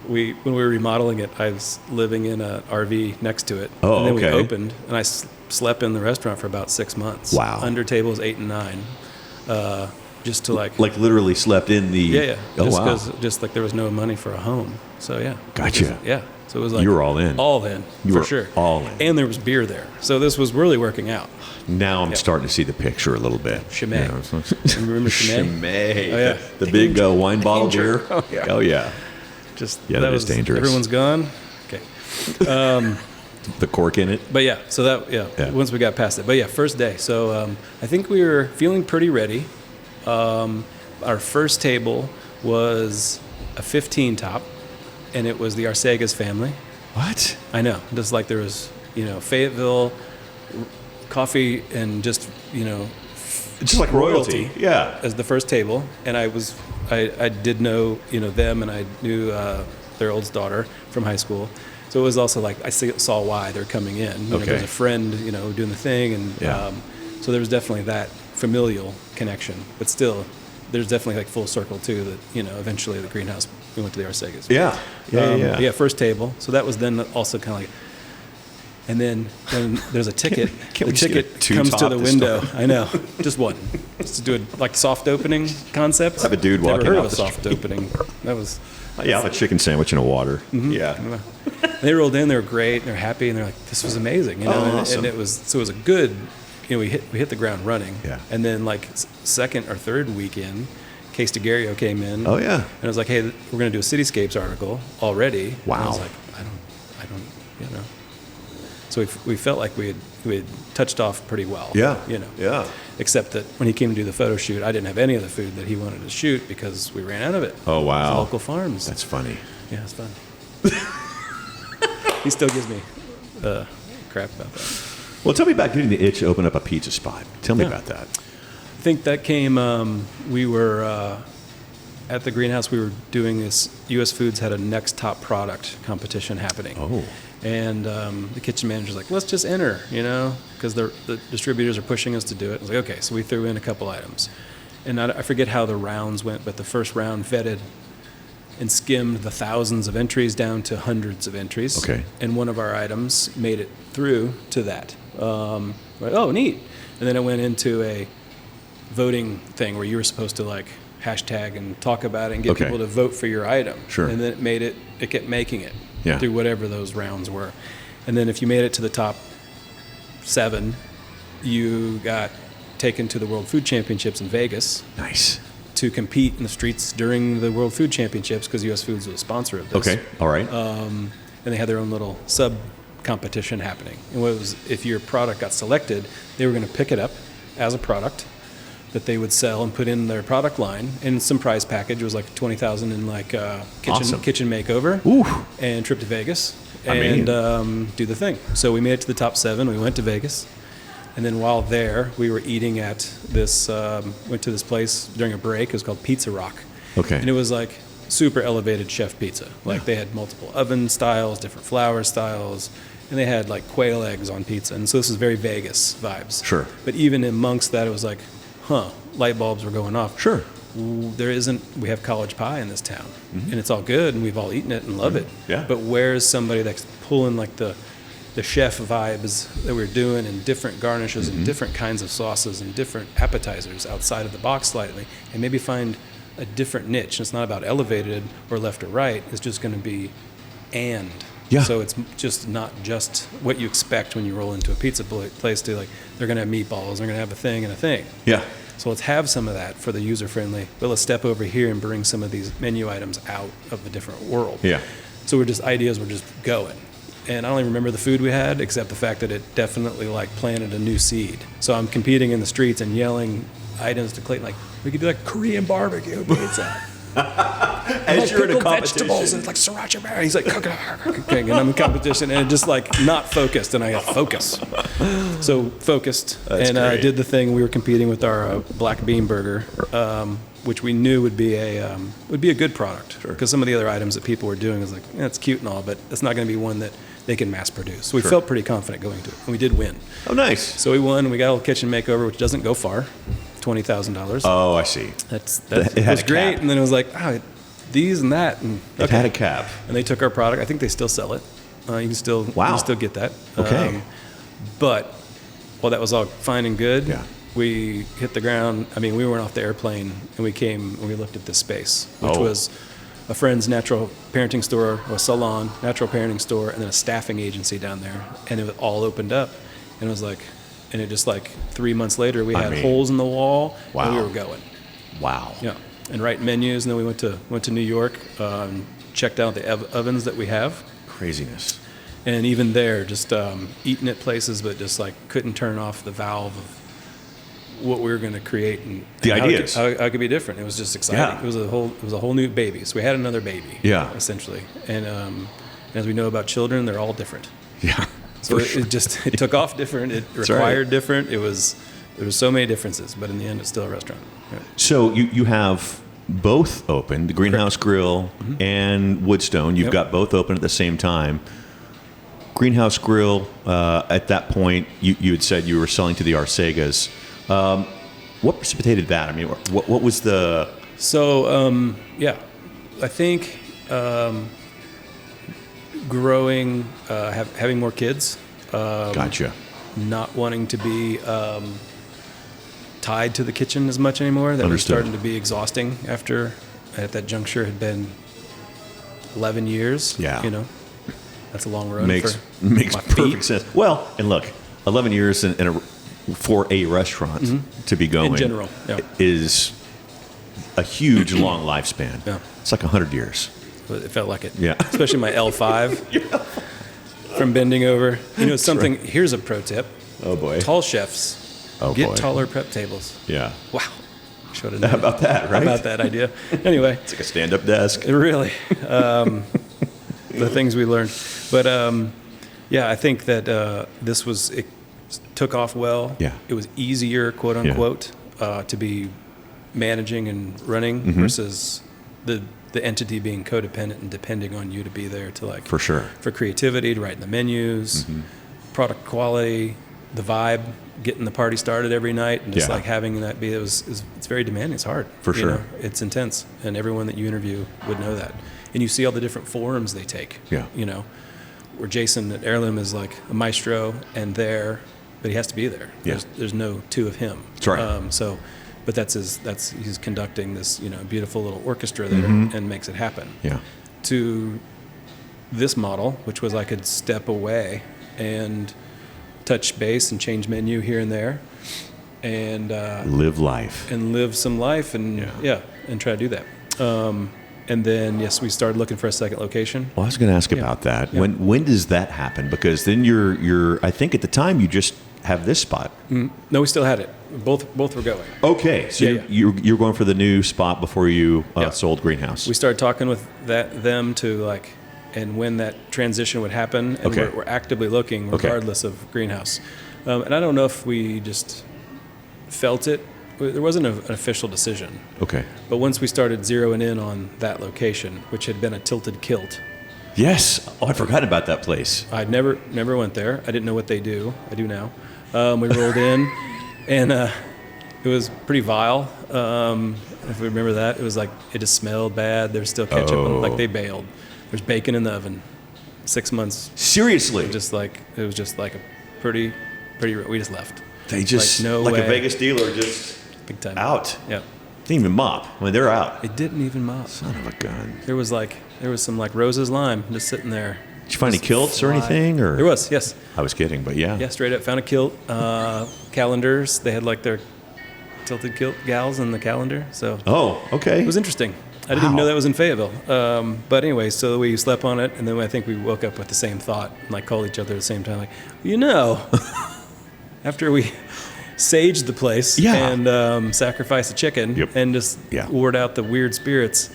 Speaker 6: we were remodeling it, I was living in an RV next to it.
Speaker 2: Oh,
Speaker 6: and then
Speaker 2: okay.
Speaker 6: we opened, and I slept in the restaurant for about 6 months.
Speaker 2: Wow.
Speaker 6: Under tables 8 and 9. Just to like
Speaker 2: literally slept in the.
Speaker 6: yeah.
Speaker 2: Oh
Speaker 6: Just
Speaker 2: wow.
Speaker 6: because just like there was no money for a home. So yeah.
Speaker 2: Gotcha.
Speaker 6: Yeah. So it was like
Speaker 2: You were all in.
Speaker 6: All in.
Speaker 2: You
Speaker 6: for
Speaker 2: were
Speaker 6: sure.
Speaker 2: all in.
Speaker 6: And there was beer there. So this was really working out.
Speaker 2: Now I'm starting to see the picture a little bit.
Speaker 6: Chimay.
Speaker 2: You know, so-
Speaker 6: Remember Chimay?
Speaker 2: Chimay.
Speaker 6: Oh, yeah.
Speaker 2: The big wine bottle
Speaker 6: Danger.
Speaker 2: beer.
Speaker 6: Oh, yeah.
Speaker 2: Oh yeah.
Speaker 6: Just
Speaker 2: Yeah, that is
Speaker 6: was
Speaker 2: dangerous.
Speaker 6: Everyone's gone. Okay.
Speaker 2: The cork in it.
Speaker 6: But yeah, so that
Speaker 2: Yeah.
Speaker 6: once we got past it. But yeah, first day. So I think we were feeling pretty ready. Our first table was a 15 top, and it was the Arcegas family.
Speaker 2: What?
Speaker 6: I know, just like there was Fayetteville coffee and just
Speaker 2: Just like royalty. Yeah.
Speaker 6: as the first table, and I did know them, and I knew their oldest daughter from high school, so it was also like I saw why they're coming in.
Speaker 2: Okay.
Speaker 6: There's a friend doing the thing, and
Speaker 2: Yeah.
Speaker 6: so there was definitely that familial connection, but still there's definitely like full circle too that eventually the greenhouse we went to the Arcegas.
Speaker 2: Yeah.
Speaker 6: Yeah, first table. So that was then also kind of like, and then there's a ticket.
Speaker 2: Can't we
Speaker 6: the
Speaker 2: just get a
Speaker 6: ticket
Speaker 2: two
Speaker 6: comes to
Speaker 2: top
Speaker 6: the
Speaker 2: this
Speaker 6: window.
Speaker 2: time?
Speaker 6: I know, just one, just to do a like soft opening concept.
Speaker 2: Have a dude
Speaker 6: Never
Speaker 2: walking
Speaker 6: heard
Speaker 2: off
Speaker 6: of a
Speaker 2: the
Speaker 6: soft
Speaker 2: street.
Speaker 6: opening. That was.
Speaker 2: Yeah, I'll have a chicken sandwich and a water.
Speaker 6: Mm-hmm.
Speaker 2: Yeah.
Speaker 6: And they rolled in. They were great. And they're happy, and they're like, "This was amazing,"
Speaker 2: Oh,
Speaker 6: and,
Speaker 2: awesome.
Speaker 6: and it was a good. We hit the ground running.
Speaker 2: Yeah.
Speaker 6: And then like second or third weekend, Case DeGario came in.
Speaker 2: Oh yeah.
Speaker 6: And I was like, hey, we're going to do a Cityscapes article already. And I was
Speaker 2: Wow.
Speaker 6: like, I don't. So we felt like we had touched off pretty well.
Speaker 2: Yeah. Yeah.
Speaker 6: Except that when he came to do the photo shoot, I didn't have any of the food that he wanted to shoot because we ran out of it.
Speaker 2: Oh wow.
Speaker 6: It's local farms.
Speaker 2: That's funny.
Speaker 6: Yeah, it's fun. He still gives me crap about that.
Speaker 2: Well, tell me about getting the itch to open up a pizza spot. Tell me
Speaker 6: Yeah.
Speaker 2: about that.
Speaker 6: I think that came, we were at the greenhouse, we were doing this, U.S. Foods had a next top product competition happening.
Speaker 2: Oh.
Speaker 6: And the kitchen manager's like, let's just enter, because the distributors are pushing us to do it. I was like, okay, so we threw in a couple items. And I forget how the rounds went, but the first round vetted and skimmed the thousands of entries down to hundreds of entries.
Speaker 2: Okay.
Speaker 6: And one of our items made it through to that. Like, oh, neat. And then it went into a voting thing where you were supposed to like hashtag and talk about it and get
Speaker 2: Okay.
Speaker 6: people to vote for your item.
Speaker 2: Sure.
Speaker 6: And then it kept making it
Speaker 2: Yeah.
Speaker 6: through whatever those rounds were. And then if you made it to the top 7, you got taken to the World Food Championships in Vegas
Speaker 2: Nice.
Speaker 6: to compete in the streets during the World Food Championships because U.S. Foods was a sponsor of this.
Speaker 2: Okay. All right.
Speaker 6: And they had their own little sub competition happening. And what it was, if your product got selected, they were going to pick it up as a product that they would sell and put in their product line. And some prize package was like $20,000 in like
Speaker 2: Awesome.
Speaker 6: kitchen makeover
Speaker 2: Ooh.
Speaker 6: and trip to Vegas
Speaker 2: I mean-
Speaker 6: and do the thing. So we made it to the top 7. We went to Vegas. And then while there, we were eating at this, went to this place during a break. It was called Pizza Rock.
Speaker 2: Okay.
Speaker 6: And it was like super elevated chef pizza. Like they had multiple oven styles, different flour styles, and they had like quail eggs on pizza. And so this is very Vegas vibes.
Speaker 2: Sure.
Speaker 6: But even amongst that, it was like, light bulbs were going off.
Speaker 2: Sure.
Speaker 6: we have college pie in this town, and it's all good, and we've all eaten it and love it.
Speaker 2: Yeah.
Speaker 6: But where's somebody that's pulling like the chef vibes that we're doing, and different garnishes and different kinds of sauces and different appetizers outside of the box slightly, and maybe find a different niche. And it's not about elevated or left or right. It's just going to be
Speaker 2: Yeah.
Speaker 6: So it's just not just what you expect when you roll into a pizza place to like, they're going to have meatballs, they're going to have a thing and a thing.
Speaker 2: Yeah.
Speaker 6: So let's have some of that for the user-friendly, but let's step over here and bring some of these menu items out of a different world.
Speaker 2: Yeah.
Speaker 6: So we're just going. And I don't even remember the food we had, except the fact that it definitely like planted a new seed. So I'm competing in the streets and yelling items to Clayton, like, we could do like Korean barbecue pizza.
Speaker 2: As
Speaker 6: like
Speaker 2: you're in a
Speaker 6: pickled
Speaker 2: competition.
Speaker 6: vegetables and like sriracha mayo. He's like cooking, and I'm in competition, and just like not focused, and I got focus. So focused,
Speaker 2: That's
Speaker 6: and
Speaker 2: great.
Speaker 6: did the thing. We were competing with our black bean burger, which we knew would be a good product. Because some of the other items that people were doing is like, it's cute and all, but it's not going to be one that they can mass produce. So we felt pretty confident going to it, and we did win.
Speaker 2: Oh, nice.
Speaker 6: So we won, and we got a little kitchen makeover, which doesn't go far, $20,000.
Speaker 2: Oh, I see.
Speaker 6: That
Speaker 2: It had
Speaker 6: was
Speaker 2: a
Speaker 6: great.
Speaker 2: cap.
Speaker 6: And then it was like, these and that, and
Speaker 2: It had a cap.
Speaker 6: and they took our product. I think they still sell it. You can still get that.
Speaker 2: Okay.
Speaker 6: But while that was all fine and good,
Speaker 2: Yeah.
Speaker 6: we hit the ground. I mean, we went off the airplane, and we came and we looked at this space, which was a friend's natural parenting store, a salon, natural parenting store, and then a staffing agency down there. And it all opened up, and it was like, and it just like 3 months later, we had holes in the wall, and we were going.
Speaker 2: Wow.
Speaker 6: Yeah, and write menus, and then we went to New York, checked out the ovens that we have,
Speaker 2: Craziness.
Speaker 6: and even there, just eating at places, but just like couldn't turn off the valve of what we were going to create and
Speaker 2: The
Speaker 6: how
Speaker 2: ideas.
Speaker 6: how it could be different. It was just exciting.
Speaker 2: Yeah.
Speaker 6: It was a whole new baby. So we had another baby.
Speaker 2: Yeah.
Speaker 6: essentially, and as we know about children, they're all different.
Speaker 2: Yeah.
Speaker 6: So it took off different. It required different. There was so many differences, but in the end, it's still a restaurant. Yeah.
Speaker 2: So you have both open, the Greenhouse Grill and Woodstone. You've got both open at the same time. Greenhouse Grill, at that point, you had said you were selling to the Arcegas. What precipitated that? I mean, what was the...
Speaker 6: So, I think growing, having more kids.
Speaker 2: Gotcha.
Speaker 6: Not wanting to be tied to the kitchen as much anymore. That
Speaker 2: Understood.
Speaker 6: was starting to be exhausting after, at that juncture, had been 11 years.
Speaker 2: Yeah.
Speaker 6: That's a long run
Speaker 2: Makes
Speaker 6: for my
Speaker 2: perfect
Speaker 6: feet.
Speaker 2: sense. Well, and look, 11 years for a restaurant to be going
Speaker 6: In general, yeah.
Speaker 2: is a huge, long lifespan.
Speaker 6: Yeah.
Speaker 2: It's like 100 years.
Speaker 6: It felt like it.
Speaker 2: Yeah.
Speaker 6: Especially my L5 from bending over. Something. Right. Here's a pro tip.
Speaker 2: Oh, boy.
Speaker 6: Tall chefs get taller prep tables.
Speaker 2: Yeah.
Speaker 6: Wow. Should have
Speaker 2: How
Speaker 6: known.
Speaker 2: about that, right?
Speaker 6: How about that idea? Anyway.
Speaker 2: It's like a stand-up desk.
Speaker 6: Really. The things we learned. But, I think that it took off well.
Speaker 2: Yeah.
Speaker 6: It was easier, quote unquote, to be managing and running versus the entity being codependent and depending on you to be there to like
Speaker 2: For sure.
Speaker 6: for creativity, to write the menus, product quality, the vibe, getting the party started every night, and just like having that be it's very demanding. It's hard.
Speaker 2: For sure.
Speaker 6: It's intense, and everyone that you interview would know that. And you see all the different forms they take.
Speaker 2: Yeah.
Speaker 6: Where Jason at Heirloom is like a maestro and there, but he has to be there.
Speaker 2: Yeah.
Speaker 6: There's no two of him.
Speaker 2: That's right.
Speaker 6: But he's conducting this beautiful little orchestra there and makes it happen.
Speaker 2: Yeah.
Speaker 6: To this model, which was I could step away and touch base and change menu here and there, and
Speaker 2: Live life.
Speaker 6: and live some life and and try to do that. And then we started looking for a second location.
Speaker 2: Well, I was going to ask about that.
Speaker 6: Yeah.
Speaker 2: When does that happen? Because then you're I think at the time you just have this spot.
Speaker 6: No, we still had it. Both were going.
Speaker 2: Okay, so you're going for the new spot before you sold Greenhouse.
Speaker 6: We started talking with them to like, and when that transition would happen, and we're actively looking regardless of Greenhouse. And I don't know if we just felt it. There wasn't an official decision.
Speaker 2: Okay.
Speaker 6: But once we started zeroing in on that location, which had been a tilted kilt,
Speaker 2: Yes. Oh, I forgot about that place.
Speaker 6: I'd never went there. I didn't know what they do. I do now. We rolled in, and it was pretty vile. If we remember that, it was like it just smelled bad. There's still ketchup, like they bailed. There's bacon in the oven. 6 months.
Speaker 2: Seriously?
Speaker 6: It was just like a pretty. We just left.
Speaker 2: They just
Speaker 6: no
Speaker 2: like
Speaker 6: way.
Speaker 2: a Vegas dealer, just
Speaker 6: Big time
Speaker 2: out.
Speaker 6: Yep.
Speaker 2: Didn't even mop. I mean, they're out.
Speaker 6: It didn't even mop.
Speaker 2: Son of a gun.
Speaker 6: There was some like Rose's lime just sitting there.
Speaker 2: Did you find any kilts or anything? Or
Speaker 6: There was, yes.
Speaker 2: I was kidding, but yeah.
Speaker 6: Yeah, straight up found a kilt. Calendars. They had like their tilted kilt gals in the calendar. So
Speaker 2: Oh, okay.
Speaker 6: it was interesting. I didn't even know that was in Fayetteville. But anyway, so we slept on it, and then I think we woke up with the same thought and like called each other at the same time, like, after we saged the place and sacrificed the chicken and just poured out the weird spirits,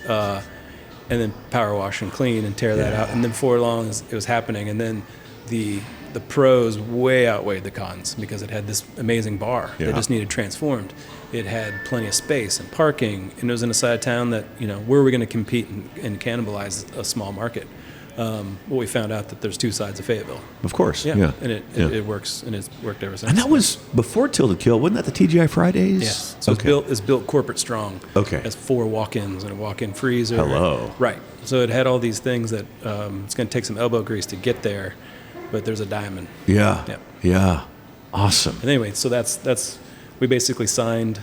Speaker 6: and then power wash and clean and tear that out. And then before long, it was happening. And then the pros way outweighed the cons because it had this amazing bar that just needed transformed. It had plenty of space and parking, and it was in a side of town that, where are we going to compete and cannibalize a small market? Well, we found out that there's two sides of Fayetteville.
Speaker 2: Of course.
Speaker 6: Yeah. And it works, and it's worked ever since.
Speaker 2: And that was before Tilted Kill. Wasn't that the TGI Fridays?
Speaker 6: Yes. So it's built corporate strong.
Speaker 2: Okay.
Speaker 6: It has 4 walk-ins and a walk-in freezer.
Speaker 2: Hello.
Speaker 6: Right. So it had all these things that it's going to take some elbow grease to get there, but there's a diamond.
Speaker 2: Yeah.
Speaker 6: Yeah.
Speaker 2: Yeah. Awesome.
Speaker 6: And anyway, so that's we basically signed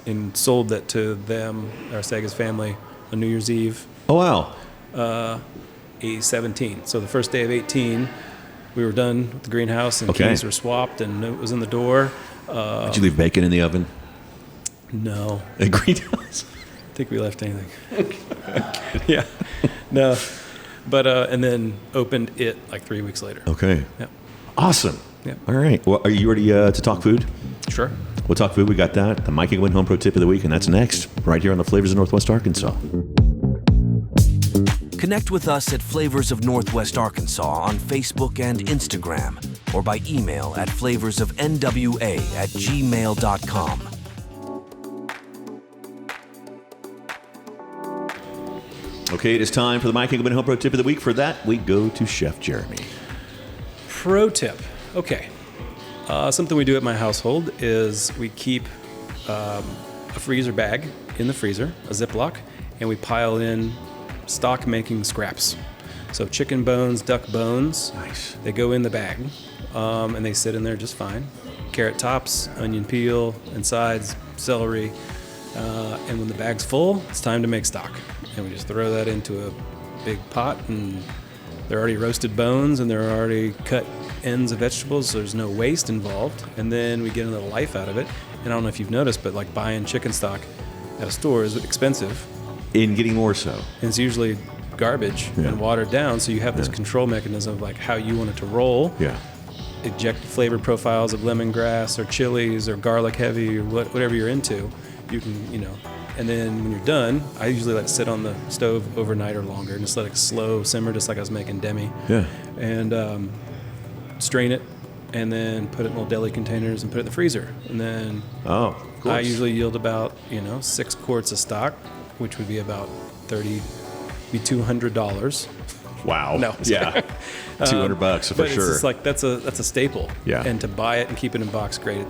Speaker 6: and sold that to them, our Sagas family, on New Year's Eve.
Speaker 2: Oh, wow.
Speaker 6: 17. So the first day of 18, we were done with the greenhouse, and keys were swapped, and it was in the door.
Speaker 2: Did you leave bacon in the oven?
Speaker 6: No.
Speaker 2: A greenhouse?
Speaker 6: I think we left anything. Yeah. No. But, and then opened it like 3 weeks later.
Speaker 2: Okay.
Speaker 6: Yeah.
Speaker 2: Awesome.
Speaker 6: Yeah.
Speaker 2: All right. Well, are you ready to talk food?
Speaker 6: Sure.
Speaker 2: We'll talk food. We got that. The Mike and Gwen Home Pro Tip of the Week, and that's next, right here on the Flavors of Northwest Arkansas.
Speaker 7: Connect with us at Flavors of Northwest Arkansas on Facebook and Instagram, or by email at flavorsofnwa@gmail.com.
Speaker 2: Okay, it is time for the Mike and Gwen Home Pro Tip of the Week. For that, we go to Chef Jerrmy.
Speaker 6: Pro tip. Okay. Something we do at my household is we keep a freezer bag in the freezer, a Ziploc, and we pile in stock-making scraps. So chicken bones, duck bones.
Speaker 2: Nice.
Speaker 6: They go in the bag, and they sit in there just fine. Carrot tops, onion peel and sides, celery. And when the bag's full, it's time to make stock. And we just throw that into a big pot, and they're already roasted bones, and they're already cut ends of vegetables, so there's no waste involved. And then we get a little life out of it. And I don't know if you've noticed, but like buying chicken stock at a store is expensive.
Speaker 2: In getting more so.
Speaker 6: And it's usually garbage and watered down, so you have this control mechanism of like how you want it to roll.
Speaker 2: Yeah.
Speaker 6: Eject flavor profiles of lemongrass or chilies or garlic heavy or whatever you're into. You can, and then when you're done, I usually let it sit on the stove overnight or longer and just let it slow simmer, just like I was making demi.
Speaker 2: Yeah.
Speaker 6: And strain it, and then put it in little deli containers and put it in the freezer. And then I usually yield about 6 quarts of stock, which would be about $200.
Speaker 2: Wow.
Speaker 6: No.
Speaker 2: Yeah. $200 for
Speaker 6: but
Speaker 2: sure.
Speaker 6: It's just like that's a staple.
Speaker 2: Yeah.
Speaker 6: And to buy it and keep it in box, great.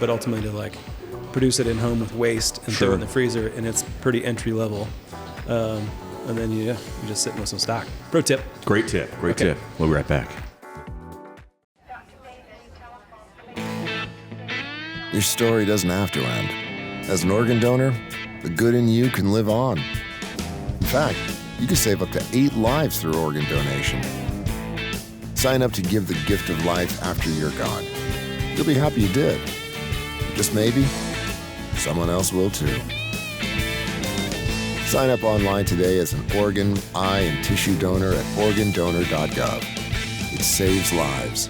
Speaker 6: But ultimately to like produce it in home with waste and throw it in the freezer, and it's pretty entry level. And then you're just sitting with some stock. Pro tip.
Speaker 2: Great tip. Great tip. We'll be right back.
Speaker 8: Your story doesn't have to end. As an organ donor, the good in you can live on. In fact, you can save up to 8 lives through organ donation. Sign up to give the gift of life after you're gone. You'll be happy you did. Just maybe, someone else will too. Sign up online today as an organ, eye, and tissue donor at organdonor.gov. It saves lives.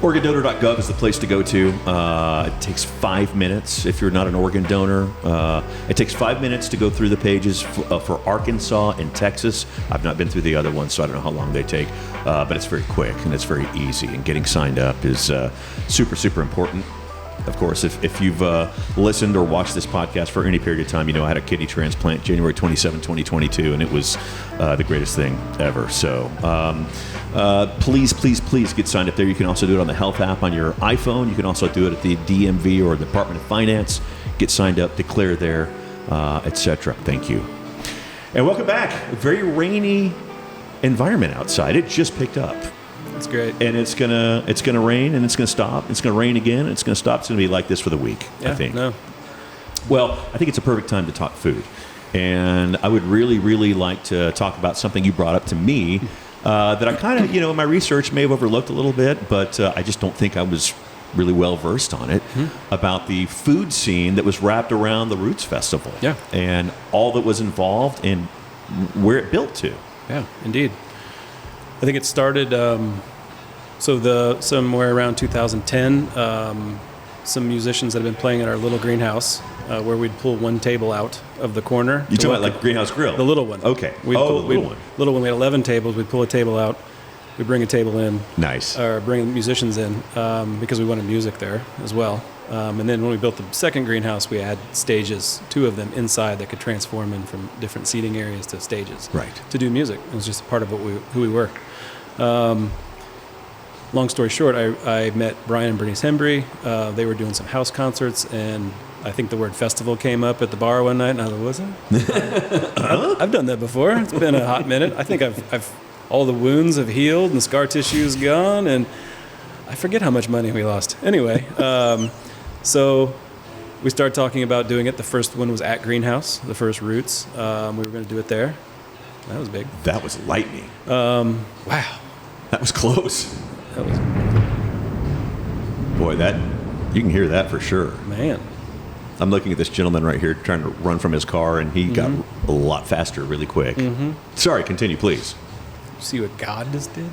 Speaker 2: Organdonor.gov is the place to go to. It takes 5 minutes if you're not an organ donor. It takes 5 minutes to go through the pages for Arkansas and Texas. I've not been through the other ones, so I don't know how long they take. But it's very quick and it's very easy. And getting signed up is super, super important. Of course, if you've listened or watched this podcast for any period of time, you know I had a kidney transplant January 27, 2022, and it was the greatest thing ever. So please get signed up there. You can also do it on the Health app on your iPhone. You can also do it at the DMV or the Department of Finance. Get signed up, declare there, etc. Thank you. And welcome back. A very rainy environment outside. It just picked up.
Speaker 6: That's great.
Speaker 2: And it's gonna rain, and it's gonna stop. It's gonna rain again, and it's gonna stop. It's gonna be like this for the week,
Speaker 6: Yeah,
Speaker 2: I think.
Speaker 6: No.
Speaker 2: Well, I think it's a perfect time to talk food. And I would really, really like to talk about something you brought up to me that I kind of, in my research may have overlooked a little bit, but I just don't think I was really well versed on it, about the food scene that was wrapped around the Roots Festival.
Speaker 6: Yeah.
Speaker 2: And all that was involved and where it built to.
Speaker 6: Yeah, indeed. I think it started, somewhere around 2010, some musicians that have been playing at our little greenhouse, where we'd pull one table out of the corner.
Speaker 2: You talking about like Greenhouse Grill?
Speaker 6: The little one.
Speaker 2: Okay.
Speaker 6: The little one. Little one. We had 11 tables. We'd pull a table out. We'd bring a table in.
Speaker 2: Nice.
Speaker 6: Or bring musicians in, because we wanted music there as well. And then when we built the second greenhouse, we had stages, 2 of them inside that could transform in from different seating areas to stages.
Speaker 2: Right.
Speaker 6: To do music. It was just a part of who we were. Long story short, I met Brian and Bernice Hembry. They were doing some house concerts, and I think the word festival came up at the bar one night, and I was like, was it? I've done that before. It's been a hot minute. I think I've all the wounds have healed and scar tissue's gone, and I forget how much money we lost. Anyway, so we started talking about doing it. The first one was at Greenhouse, the first Roots. We were going to do it there. That was big.
Speaker 2: That was lightning.
Speaker 6: Wow.
Speaker 2: That was close.
Speaker 6: That was,
Speaker 2: Boy, you can hear that for sure.
Speaker 6: man.
Speaker 2: I'm looking at this gentleman right here trying to run from his car, and he got a lot faster really quick. Sorry, continue, please.
Speaker 6: See what God just did?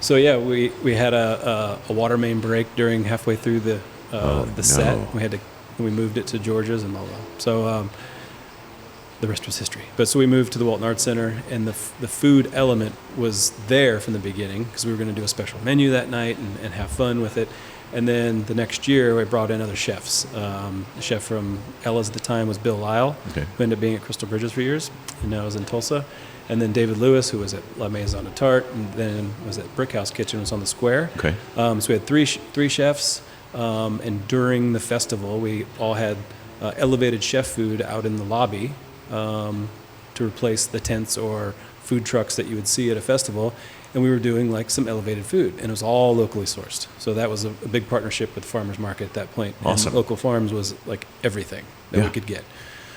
Speaker 6: So yeah, we had a water main break during halfway through the set. We moved it to Georgia's and blah, blah. So the rest was history. But so we moved to the Walton Arts Center, and the food element was there from the beginning because we were going to do a special menu that night and have fun with it. And then the next year, we brought in other chefs. The chef from Ella's at the time was Bill Lyle, who ended up being at Crystal Bridges for years, and now is in Tulsa. And then David Lewis, who was at La Maison de Tarte, and then was at Brickhouse Kitchen, was on the square.
Speaker 2: Okay.
Speaker 6: So we had three chefs, and during the festival, we all had elevated chef food out in the lobby to replace the tents or food trucks that you would see at a festival. And we were doing like some elevated food, and it was all locally sourced. So that was a big partnership with Farmers Market at that point.
Speaker 2: Awesome.
Speaker 6: And local farms was like everything that we could get.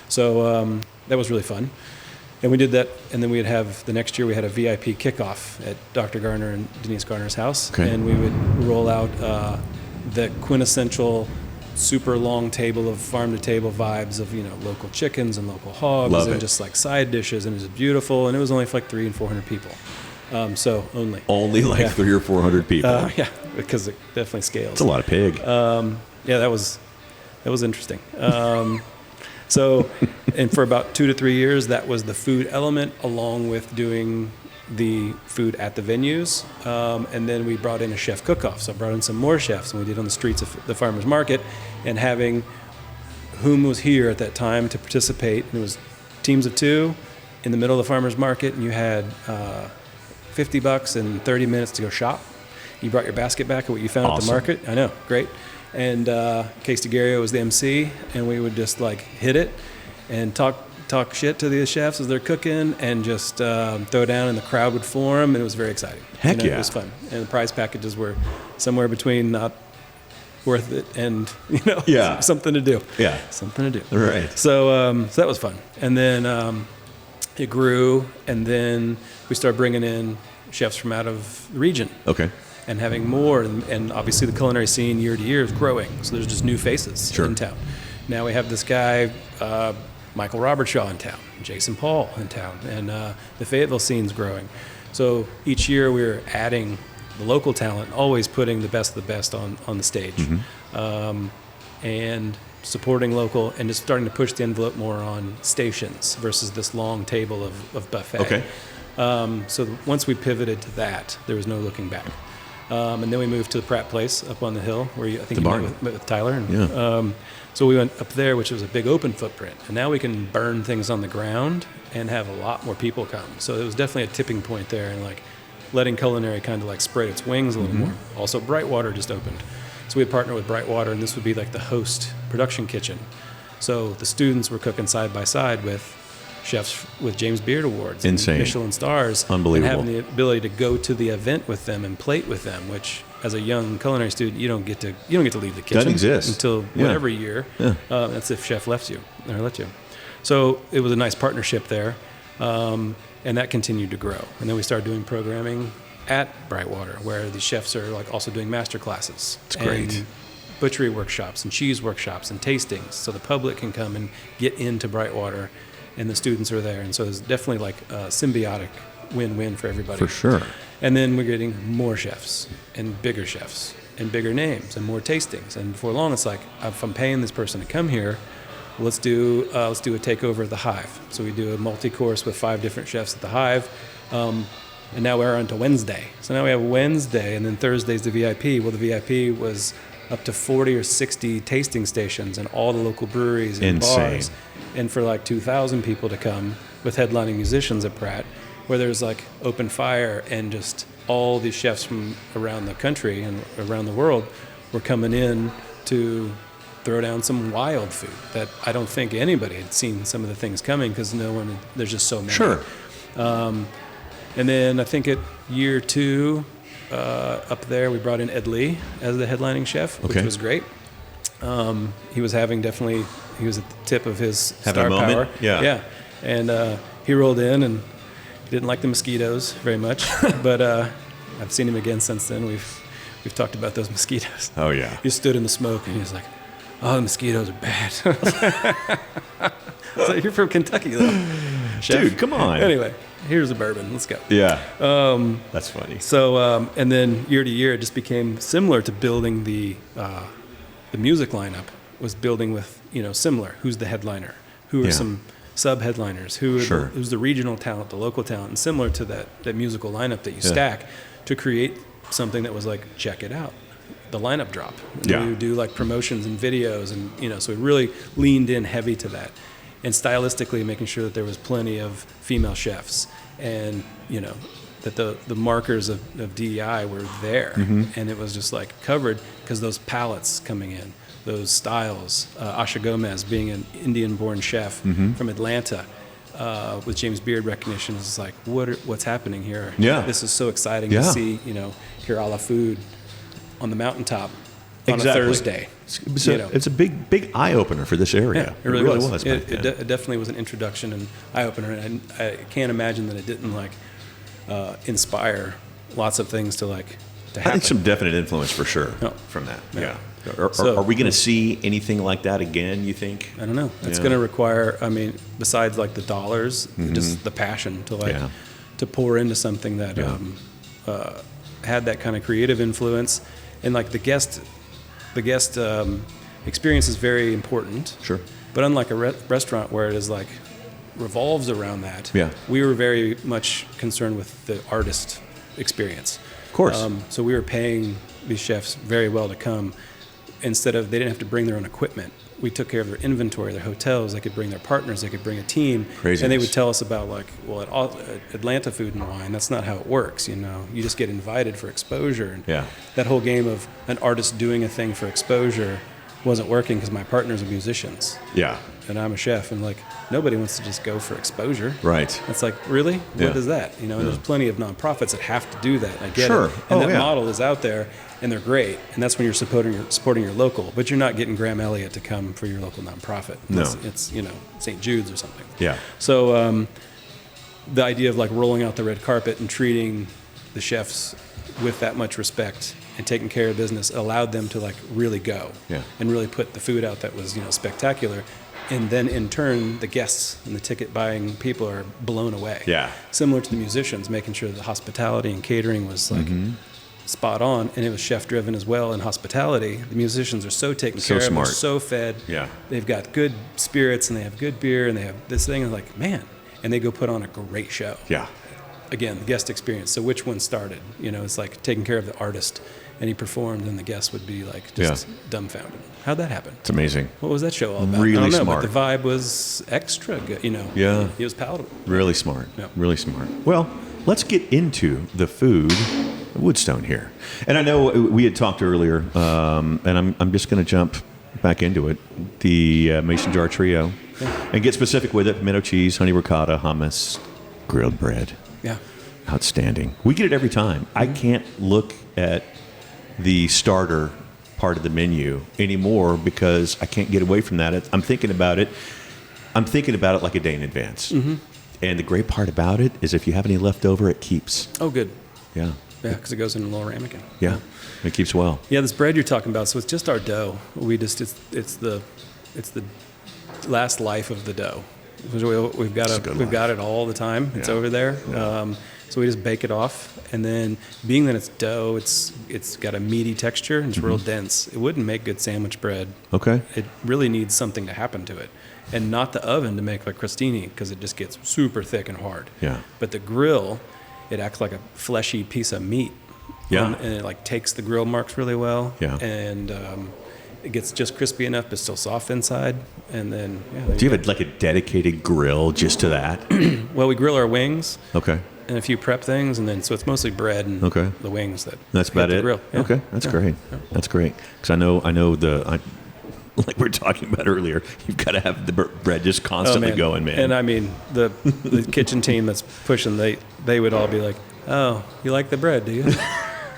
Speaker 6: So that was really fun. And we did that, and then we'd have, the next year we had a VIP kickoff at Dr. Garner and Denise Garner's house.
Speaker 2: Okay.
Speaker 6: And we would roll out the quintessential super long table of farm-to-table vibes of, local chickens and local hogs.
Speaker 2: Love
Speaker 6: and
Speaker 2: it.
Speaker 6: just like side dishes, and it was beautiful, and it was only for like 300 and 400 people. So only.
Speaker 2: Only like 300 or 400 people.
Speaker 6: Yeah, because it definitely scales.
Speaker 2: It's a lot of pig.
Speaker 6: Yeah, that was interesting. So, and for about 2 to 3 years, that was the food element, along with doing the food at the venues. And then we brought in a chef cook-off. So I brought in some more chefs, and we did on the streets of the farmers market, and having whom was here at that time to participate. And it was teams of 2 in the middle of the farmers market, and you had $50 and 30 minutes to go shop. You brought your basket back of what you found at the market. I know, great. And Case DeGario was the MC, and we would just like hit it and talk shit to the chefs as they're cooking, and just throw down, and the crowd would form, and it was very exciting.
Speaker 2: Heck yeah.
Speaker 6: It was fun. And the prize packages were somewhere between not worth it and, something to do.
Speaker 2: Yeah.
Speaker 6: Something to do.
Speaker 2: Right.
Speaker 6: So that was fun. And then it grew, and then we started bringing in chefs from out of the region.
Speaker 2: Okay.
Speaker 6: And having more, and obviously the culinary scene year to year is growing, so there's just new faces in town. Now we have this guy, Michael Robertshaw in town, Jason Paul in town, and the Fayetteville scene's growing. So each year we're adding the local talent, always putting the best of the best on the stage, and supporting local, and just starting to push the envelope more on stations versus this long table of buffet.
Speaker 2: Okay.
Speaker 6: So once we pivoted to that, there was no looking back. And then we moved to the Pratt Place up on the hill where I think
Speaker 2: The
Speaker 6: you
Speaker 2: barn.
Speaker 6: met with Tyler. And,
Speaker 2: Yeah.
Speaker 6: so we went up there, which was a big open footprint. And now we can burn things on the ground and have a lot more people come. So it was definitely a tipping point there, and like letting culinary kind of like spread its wings a little more. Also, Brightwater just opened. So we partnered with Brightwater, and this would be like the host production kitchen. So the students were cooking side by side with chefs with James Beard Awards,
Speaker 2: Insane.
Speaker 6: and Michelin stars,
Speaker 2: Unbelievable.
Speaker 6: and having the ability to go to the event with them and plate with them, which as a young culinary student you don't get to leave the kitchen.
Speaker 2: Doesn't exist.
Speaker 6: Until
Speaker 2: Yeah.
Speaker 6: whatever year.
Speaker 2: Yeah.
Speaker 6: That's if chef lets you. So it was a nice partnership there, and that continued to grow. And then we started doing programming at Brightwater, where the chefs are like also doing master classes.
Speaker 2: That's great.
Speaker 6: And butchery workshops and cheese workshops and tastings, so the public can come and get into Brightwater, and the students are there. And so it's definitely like a symbiotic win-win for everybody.
Speaker 2: For sure.
Speaker 6: And then we're getting more chefs and bigger names and more tastings. And before long, it's like, if I'm paying this person to come here, let's do a takeover of the Hive. So we do a multi-course with 5 different chefs at the Hive. And now we're on to Wednesday. So now we have Wednesday, and then Thursday's the VIP. Well, the VIP was up to 40 or 60 tasting stations and all the local breweries and
Speaker 2: Insane.
Speaker 6: bars. And for like 2,000 people to come with headlining musicians at Pratt, where there's like open fire, and just all these chefs from around the country and around the world were coming in to throw down some wild food that I don't think anybody had seen some of the things coming, because there's just so many.
Speaker 2: Sure.
Speaker 6: And then I think at year 2, up there, we brought in Ed Lee as the headlining chef, which
Speaker 2: Okay.
Speaker 6: was great. He was at the tip of his
Speaker 2: Having
Speaker 6: star
Speaker 2: a moment?
Speaker 6: power.
Speaker 2: Yeah.
Speaker 6: And he rolled in and didn't like the mosquitoes very much, but I've seen him again since then. We've talked about those mosquitoes.
Speaker 2: Oh, yeah.
Speaker 6: He stood in the smoke and he was like, "Oh, the mosquitoes are bad." So you're from Kentucky, though, chef.
Speaker 2: Dude, come on.
Speaker 6: Anyway, here's a bourbon. Let's go.
Speaker 2: Yeah. That's funny.
Speaker 6: So, and then year to year, it just became similar to building the music lineup was building with, similar. Who's the headliner? Who are
Speaker 2: Yeah.
Speaker 6: some sub-headliners?
Speaker 2: Sure.
Speaker 6: Who's the regional talent, the local talent? And similar to that musical lineup that you stack to create something that was like, check it out, the lineup drop. And
Speaker 2: Yeah.
Speaker 6: we would do like promotions and videos, and, so we really leaned in heavy to that. And stylistically making sure that there was plenty of female chefs, and that the markers of DEI were there, and it was just like covered, because those palettes coming in, those styles. Asha Gomez being an Indian-born chef from Atlanta, with James Beard recognition, is like, what's happening here?
Speaker 2: Yeah.
Speaker 6: This is so exciting
Speaker 2: Yeah.
Speaker 6: to see, Kerala food on the mountaintop on
Speaker 2: Exactly.
Speaker 6: a Thursday.
Speaker 2: So it's a big eye opener for this area.
Speaker 6: Yeah, it really was.
Speaker 2: back then.
Speaker 6: It definitely was an introduction and eye opener, and I can't imagine that it didn't inspire lots of things to
Speaker 2: I
Speaker 6: happen.
Speaker 2: think some definite influence for sure from that. Yeah. Are we going to see anything like that again, you think?
Speaker 6: I don't know. It's
Speaker 2: Yeah.
Speaker 6: going to require, besides the dollars, just the passion to to pour into something that had that kind of creative influence, and the guest experience is very important.
Speaker 2: Sure.
Speaker 6: But unlike a restaurant where it is revolves around that, we were very much concerned with the artist experience.
Speaker 2: Of course.
Speaker 6: So we were paying these chefs very well to come. They didn't have to bring their own equipment. We took care of their inventory, their hotels. They could bring their partners. They could bring a team.
Speaker 2: Craziness.
Speaker 6: And they would tell us about at Atlanta Food and Wine, that's not how it works. You just get invited for exposure. And that whole game of an artist doing a thing for exposure wasn't working, because my partners are musicians.
Speaker 2: Yeah.
Speaker 6: And I'm a chef, and nobody wants to just go for exposure.
Speaker 2: Right.
Speaker 6: It's really?
Speaker 2: Yeah.
Speaker 6: What is that? And there's plenty of nonprofits that have to do that. I get
Speaker 2: Sure.
Speaker 6: it. And
Speaker 2: Oh,
Speaker 6: that
Speaker 2: yeah.
Speaker 6: model is out there, and they're great. And that's when you're supporting your local, but you're not getting Graham Elliott to come for your local nonprofit.
Speaker 2: No.
Speaker 6: It's St. Jude's or something.
Speaker 2: Yeah.
Speaker 6: So the idea of rolling out the red carpet and treating the chefs with that much respect and taking care of business allowed them to really go and really put the food out that was spectacular. And then in turn, the guests and the ticket buying people are blown away.
Speaker 2: Yeah.
Speaker 6: Similar to the musicians, making sure the hospitality and catering was spot on, and it was chef driven as well in hospitality. The musicians are so taken
Speaker 2: So
Speaker 6: care
Speaker 2: smart.
Speaker 6: of, they're so fed.
Speaker 2: Yeah.
Speaker 6: They've got good spirits, and they have good beer, and they have this thing, and man, and they go put on a great show.
Speaker 2: Yeah.
Speaker 6: again, the guest experience. So which one started? It's like taking care of the artist, and he performed, and the guest would be like just dumbfounded. How'd that happen?
Speaker 2: It's amazing.
Speaker 6: What was that show all about?
Speaker 2: Really
Speaker 6: I don't know,
Speaker 2: smart.
Speaker 6: but the vibe was extra good.
Speaker 2: Yeah.
Speaker 6: It was palatable.
Speaker 2: Really smart.
Speaker 6: Yeah.
Speaker 2: Really smart. Well, let's get into the food. Woodstone here. And I know we had talked earlier, and I'm just going to jump back into it. The Mason Jar Trio.
Speaker 6: Yeah.
Speaker 2: And get specific with it. Pimento cheese, honey ricotta, hummus, grilled bread.
Speaker 6: Yeah.
Speaker 2: Outstanding. We get it every time. I can't look at the starter part of the menu anymore because I can't get away from that. I'm thinking about it. Like a day in advance. Mm-hmm. And the great part about it is if you have any left over, it keeps.
Speaker 6: Oh, good.
Speaker 2: Yeah.
Speaker 6: Yeah, because it goes in a little ramekin.
Speaker 2: Yeah, it keeps well.
Speaker 6: Yeah, this bread you're talking about, so it's just our dough. It's the last life of the dough. We've got it all the time. It's over there. Yeah. So we just bake it off, and then being that it's dough, it's got a meaty texture and it's real dense. It wouldn't make good sandwich bread.
Speaker 2: Okay.
Speaker 6: It really needs something to happen to it, and not the oven to make like crostini because it just gets super thick and hard.
Speaker 2: Yeah.
Speaker 6: But the grill, it acts like a fleshy piece of meat.
Speaker 2: Yeah.
Speaker 6: And it like takes the grill marks really well.
Speaker 2: Yeah.
Speaker 6: And it gets just crispy enough but still soft inside. And then
Speaker 2: do you have a dedicated grill just to that?
Speaker 6: Well, we grill our wings.
Speaker 2: Okay.
Speaker 6: And a few prep things, and then so it's mostly bread and the wings
Speaker 2: That's about it.
Speaker 6: Grill. Yeah.
Speaker 2: Okay, that's great. Yeah. That's great because I know like we were talking about earlier, you've got to have the bread just constantly going, man.
Speaker 6: And I mean, the kitchen team that's pushing, they would all be like, "Oh, you like the bread, do you?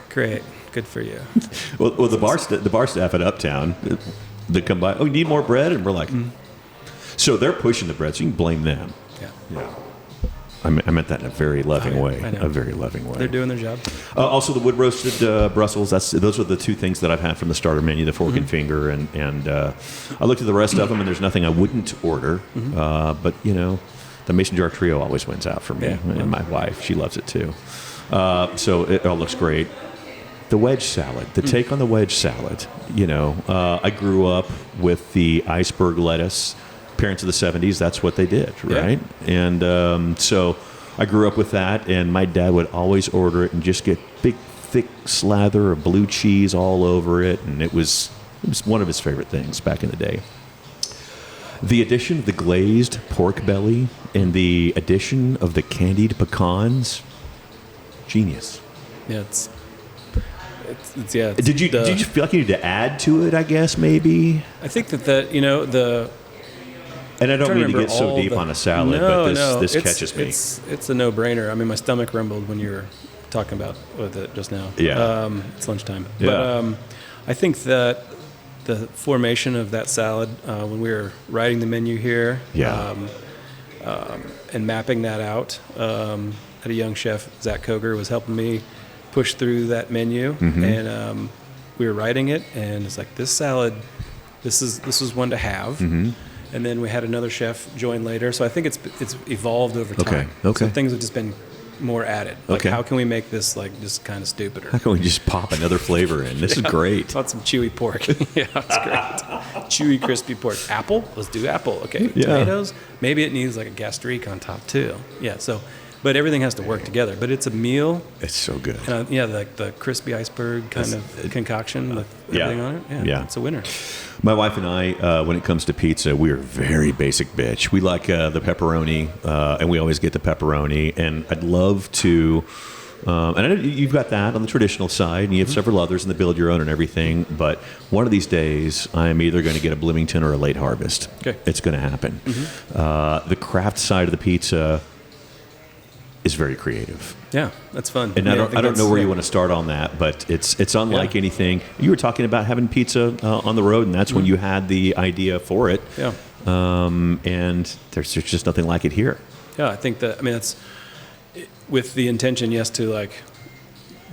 Speaker 6: Great, good for you."
Speaker 2: Well, the bar staff at Uptown, they come by. Oh, you need more bread, and we're like, so they're pushing the bread, so you can blame them. Yeah. I meant that in a very loving way. A very loving way.
Speaker 6: They're doing their job.
Speaker 2: Also, the wood roasted Brussels. Those are the two things that I've had from the starter menu: the fork and finger. And I looked at the rest of them, and there's nothing I wouldn't order. But the Mason Jar Trio always wins out for me.
Speaker 6: Yeah.
Speaker 2: And my wife, she loves it too. So it all looks great. The wedge salad. The take on the wedge salad. I grew up with the iceberg lettuce. Parents of the 70s, that's what they did, right? Yeah. And so I grew up with that, and my dad would always order it and just get big, thick slather of blue cheese all over it, and it was one of his favorite things back in the day. The addition of the glazed pork belly and the addition of the candied pecans, genius.
Speaker 6: Yeah, it's
Speaker 2: Did you feel like you needed to add to it? I guess maybe.
Speaker 6: I think that
Speaker 2: And I don't mean to get so deep on a salad, but this catches me.
Speaker 6: It's a no-brainer. I mean, my stomach rumbled when you were talking about with it just now.
Speaker 2: Yeah.
Speaker 6: It's lunchtime.
Speaker 2: Yeah.
Speaker 6: But I think that the formation of that salad, when we were writing the menu here, and mapping that out, had a young chef, Zach Koger, was helping me push through that menu, and we were writing it, and it's like, this salad, this is one to have. And then we had another chef join later, so I think it's evolved over time.
Speaker 2: Okay.
Speaker 6: So things have just been more added. Like, how can we make this like just kind of stupider?
Speaker 2: How can we just pop another flavor in? This is great.
Speaker 6: Want some chewy pork? Yeah, it's great. Chewy, crispy pork. Apple? Let's do apple. Okay.
Speaker 2: Yeah.
Speaker 6: Tomatoes? Maybe it needs like a gastrique on top too. Yeah. So, but everything has to work together. But it's a meal.
Speaker 2: It's so good.
Speaker 6: And like the crispy iceberg kind of concoction with everything on it. Yeah. It's a winner.
Speaker 2: My wife and I, when it comes to pizza, we are very basic bitch. We like the pepperoni, and we always get the pepperoni. And I'd love to, and I know you've got that on the traditional side, and you have several others in the build your own and everything. But one of these days, I'm either going to get a Bloomington or a late harvest.
Speaker 6: Okay.
Speaker 2: It's going to happen. The craft side of the pizza is very creative.
Speaker 6: Yeah, that's fun.
Speaker 2: And I don't know where you want to start on that, but it's unlike anything. You were talking about having pizza on the road, and that's when you had the idea for it.
Speaker 6: Yeah.
Speaker 2: And there's just nothing like it here.
Speaker 6: Yeah, I think that, that's with the intention, yes, to like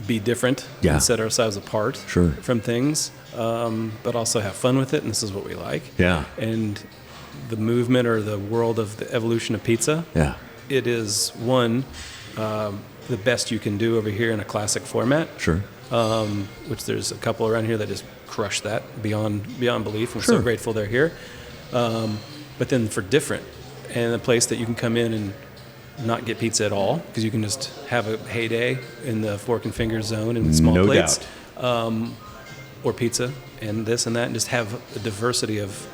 Speaker 6: be different and set ourselves apart from things, but also have fun with it, and this is what we like.
Speaker 2: Yeah.
Speaker 6: And the movement or the world of the evolution of pizza.
Speaker 2: Yeah.
Speaker 6: It is the best you can do over here in a classic format.
Speaker 2: Sure.
Speaker 6: Which there's a couple around here that just crush that beyond belief. I'm so grateful they're here. But then for different, and a place that you can come in and not get pizza at all because you can just have a heyday in the fork and finger zone and small
Speaker 2: No
Speaker 6: plates.
Speaker 2: doubt.
Speaker 6: Or pizza and this and that, and just have a diversity of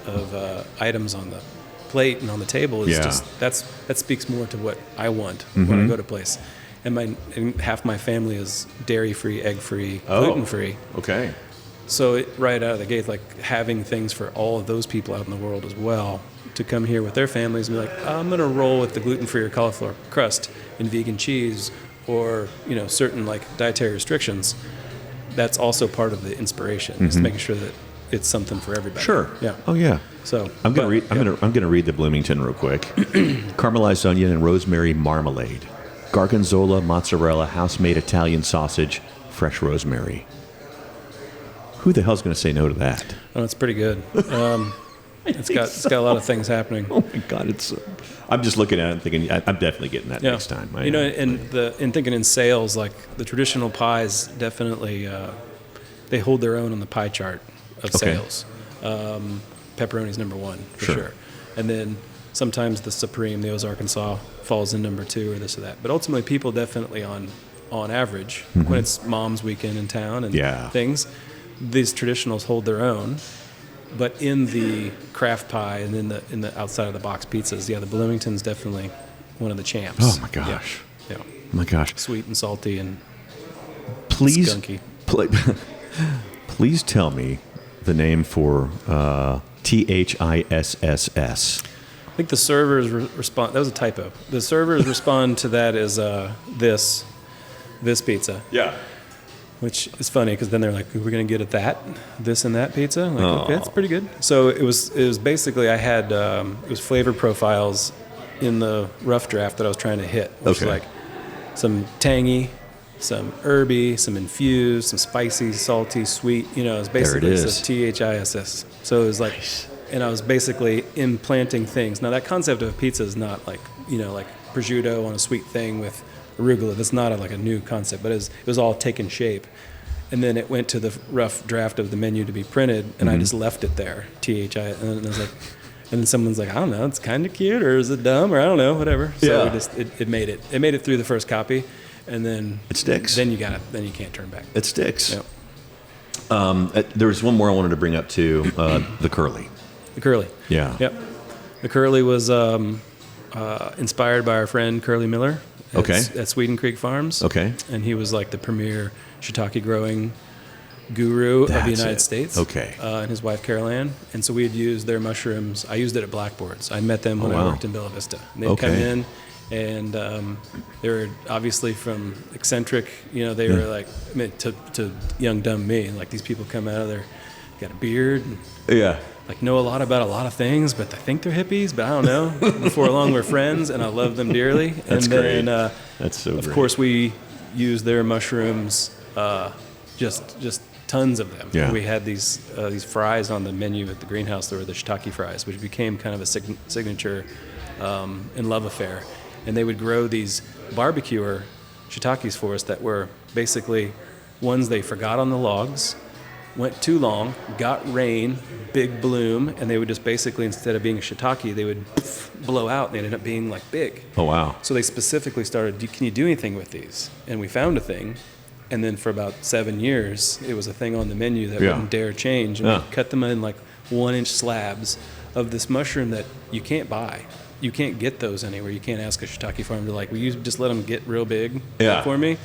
Speaker 6: items on the plate and on the table is that speaks more to what I want when I go to place. And half my family is dairy-free, egg-free, gluten-free.
Speaker 2: Okay.
Speaker 6: So right out of the gate, like having things for all of those people out in the world as well to come here with their families and be like, I'm going to roll with the gluten-free or cauliflower crust and vegan cheese or, certain like dietary restrictions. That's also part of the inspiration, is making sure that it's something for everybody.
Speaker 2: Sure.
Speaker 6: Yeah.
Speaker 2: Oh yeah.
Speaker 6: So
Speaker 2: I'm gonna read the Bloomington real quick. Caramelized onion and rosemary marmalade, gorgonzola, mozzarella, house-made Italian sausage, fresh rosemary. Who the hell's going to say no to that?
Speaker 6: Oh, it's pretty good. It's got a lot of things happening.
Speaker 2: Oh my God, I'm just looking at it and thinking I'm definitely getting that next time.
Speaker 6: In thinking in sales, like the traditional pies definitely they hold their own on the pie chart of sales. Pepperoni's number one for sure, and then sometimes the Supreme, the Ozark Arkansas, falls in number two or this or that. But ultimately, people definitely on average when it's Mom's Weekend in town and things, these traditionals hold their own. But in the craft pie and in the outside of the box pizzas, the Bloomington's definitely one of the champs.
Speaker 2: Oh my gosh!
Speaker 6: Yeah.
Speaker 2: Oh my gosh!
Speaker 6: Sweet and salty and
Speaker 2: skunky. Please tell me the name for THISSS.
Speaker 6: I think the servers respond. That was a typo. The servers respond to that as this pizza.
Speaker 2: Yeah.
Speaker 6: Which is funny because then they're like, "We're going to get at this and that pizza." I'm like, okay, that's pretty good. So it was basically I had it was flavor profiles in the rough draft that I was trying to hit, which was like some tangy, some herby, some infused, some spicy, salty, sweet. It was basically THISS. So it was like, and I was basically implanting things. Now that concept of pizza is not like like prosciutto on a sweet thing with arugula. That's not a new concept, but it was all taking shape. And then it went to the rough draft of the menu to be printed, and I just left it there, and I was like, and then someone's like, I don't know, it's kind of cute, or is it dumb, or I don't know, whatever. So it made it. It made it through the first copy, and then
Speaker 2: it sticks.
Speaker 6: Then you can't turn back.
Speaker 2: It sticks.
Speaker 6: Yep.
Speaker 2: There was one more I wanted to bring up too. The curly.
Speaker 6: The curly.
Speaker 2: Yeah.
Speaker 6: Yep. The curly was inspired by our friend Curly Miller. At Sweden Creek Farms.
Speaker 2: Okay.
Speaker 6: And he was like the premier shiitake growing guru of the United States.
Speaker 2: Okay.
Speaker 6: And his wife Carol Ann. And so we had used their mushrooms. I used it at Blackboards. I met them when I worked in Bella Vista. And they'd come in, and they were obviously from eccentric. They were like to young dumb me. Like these people come out of there, got a beard. And, know a lot about a lot of things, but I think they're hippies, but I don't know. Before long, we're friends, and I love them dearly.
Speaker 2: That's
Speaker 6: great.
Speaker 2: That's so great.
Speaker 6: Of course, we use their mushrooms, just tons of them.
Speaker 2: Yeah.
Speaker 6: We had these fries on the menu at the greenhouse. They were the shiitake fries, which became kind of a signature and love affair. And they would grow these barbecuer shiitakes for us that were basically ones they forgot on the logs, went too long, got rain, big bloom, and they would just basically, instead of being a shiitake, they would blow out and they ended up being like big.
Speaker 2: Oh, wow.
Speaker 6: So they specifically started, can you do anything with these? And we found a thing. And then for about 7 years, it was a thing on the menu that wouldn't dare change. And we cut them in like 1-inch slabs of this mushroom that you can't buy. You can't get those anywhere. You can't ask a shiitake farm to will you just let them get real big for me?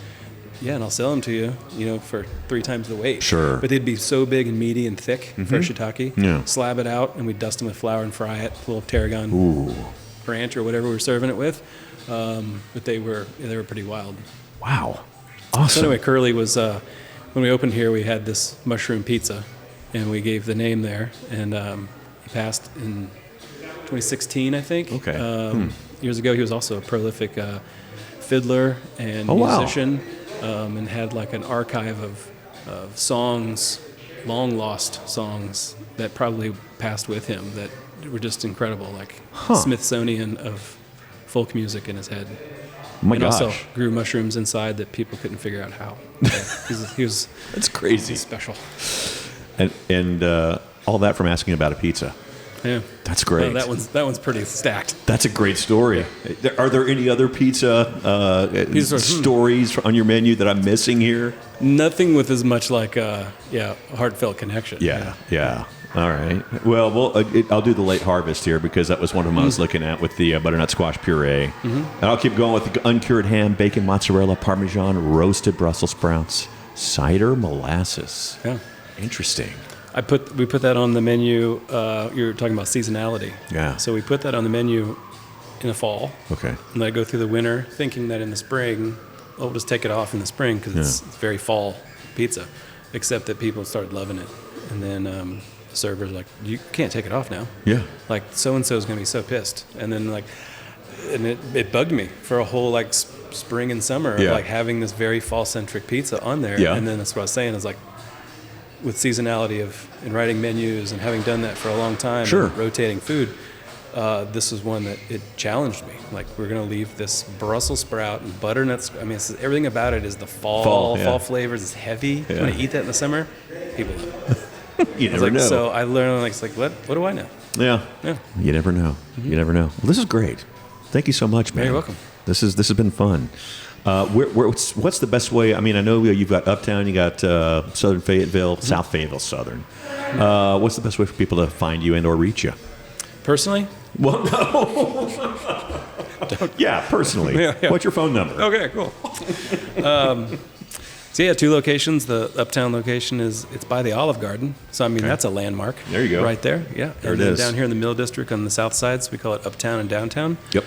Speaker 6: Yeah, and I'll sell them to you, for 3 times the weight.
Speaker 2: Sure.
Speaker 6: But they'd be so big and meaty and thick for shiitake. Yeah. Slab it out, and we'd dust them with flour and fry it, full of tarragon ranch or whatever we were serving it with. But they were pretty wild.
Speaker 2: Wow. Awesome.
Speaker 6: So anyway, Curly was, when we opened here, we had this mushroom pizza, and we gave the name there. And he passed in 2016, I think.
Speaker 2: Okay.
Speaker 6: Years ago, he was also a prolific fiddler and musician. And had like an archive of songs, long lost songs that probably passed with him that were just incredible, like Smithsonian of folk music in his head.
Speaker 2: Oh my gosh.
Speaker 6: Also grew mushrooms inside that people couldn't figure out how. He was
Speaker 2: that's crazy.
Speaker 6: Special.
Speaker 2: And all that from asking about a pizza.
Speaker 6: Yeah.
Speaker 2: That's great.
Speaker 6: That one's pretty stacked.
Speaker 2: That's a great story. Are there any other pizza stories on your menu that I'm missing here?
Speaker 6: Nothing with as much like a heartfelt connection.
Speaker 2: Yeah. All right. Well, I'll do the late harvest here because that was one of them I was looking at with the butternut squash puree. And I'll keep going with the uncured ham, bacon, mozzarella, Parmesan, roasted Brussels sprouts, cider, molasses.
Speaker 6: Yeah.
Speaker 2: Interesting.
Speaker 6: We put that on the menu. You're talking about seasonality.
Speaker 2: Yeah.
Speaker 6: So we put that on the menu in the fall.
Speaker 2: Okay.
Speaker 6: And let it go through the winter, thinking that in the spring, we'll just take it off in the spring because it's very fall pizza. Except that people started loving it, and then the servers were like, you can't take it off now.
Speaker 2: Yeah.
Speaker 6: Like so and so is gonna be so pissed, and then it bugged me for a whole spring and summer of having this very fall centric pizza on there.
Speaker 2: Yeah.
Speaker 6: And then that's what I was saying is like, with seasonality and writing menus and having done that for a long time, and rotating food, this was one that it challenged me. Like, we're going to leave this Brussels sprout and butternuts. I mean, everything about it is the fall flavors. It's heavy. Yeah. When I eat that in the summer, people love it.
Speaker 2: You never know.
Speaker 6: So I learned, what do I know?
Speaker 2: Yeah. You never know. You never know. Well, this is great. Thank you so much, man.
Speaker 6: You're welcome.
Speaker 2: This has been fun. What's the best way? I mean, I know you've got Uptown, you got Southern Fayetteville, South Fayetteville, Southern. What's the best way for people to find you and or reach you?
Speaker 6: Personally?
Speaker 2: Well, no. Yeah, personally. Yeah. What's your phone number?
Speaker 6: Okay, cool. So 2 locations. The Uptown location it's by the Olive Garden. So I mean that's a landmark.
Speaker 2: There you go.
Speaker 6: Right there. Yeah.
Speaker 2: There
Speaker 6: and
Speaker 2: it
Speaker 6: then
Speaker 2: is.
Speaker 6: Down here in the Mill District on the south side, so we call it Uptown and Downtown.
Speaker 2: Yep.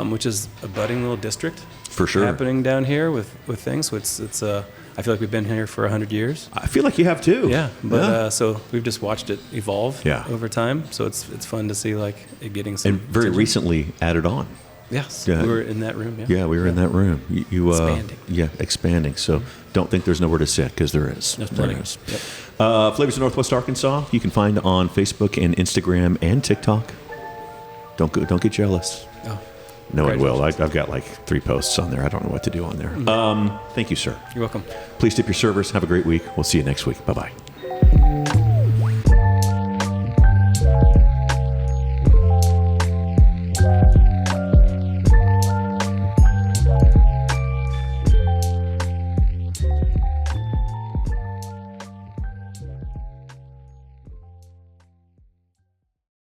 Speaker 6: Which is a budding little district.
Speaker 2: For sure.
Speaker 6: Happening down here with things. So it's I feel like we've been here for 100 years.
Speaker 2: I feel like you have too.
Speaker 6: Yeah. But so we've just watched it evolve over time. So it's fun to see it getting some
Speaker 2: and very
Speaker 6: attention.
Speaker 2: Recently added on.
Speaker 6: Yes,
Speaker 2: Yeah.
Speaker 6: we were in that room.
Speaker 2: Yeah, we were in that room. You
Speaker 6: expanding.
Speaker 2: Expanding. So don't think there's nowhere to sit because there is.
Speaker 6: There's plenty.
Speaker 2: There is. Yep. Flavors of Northwest Arkansas. You can find on Facebook and Instagram and TikTok. Don't get jealous.
Speaker 6: Oh,
Speaker 2: no one will. I've got 3 posts on there. I don't know what to do on there. Thank you, sir.
Speaker 6: You're welcome.
Speaker 2: Please tip your servers. Have a great week. We'll see you next week. Bye bye.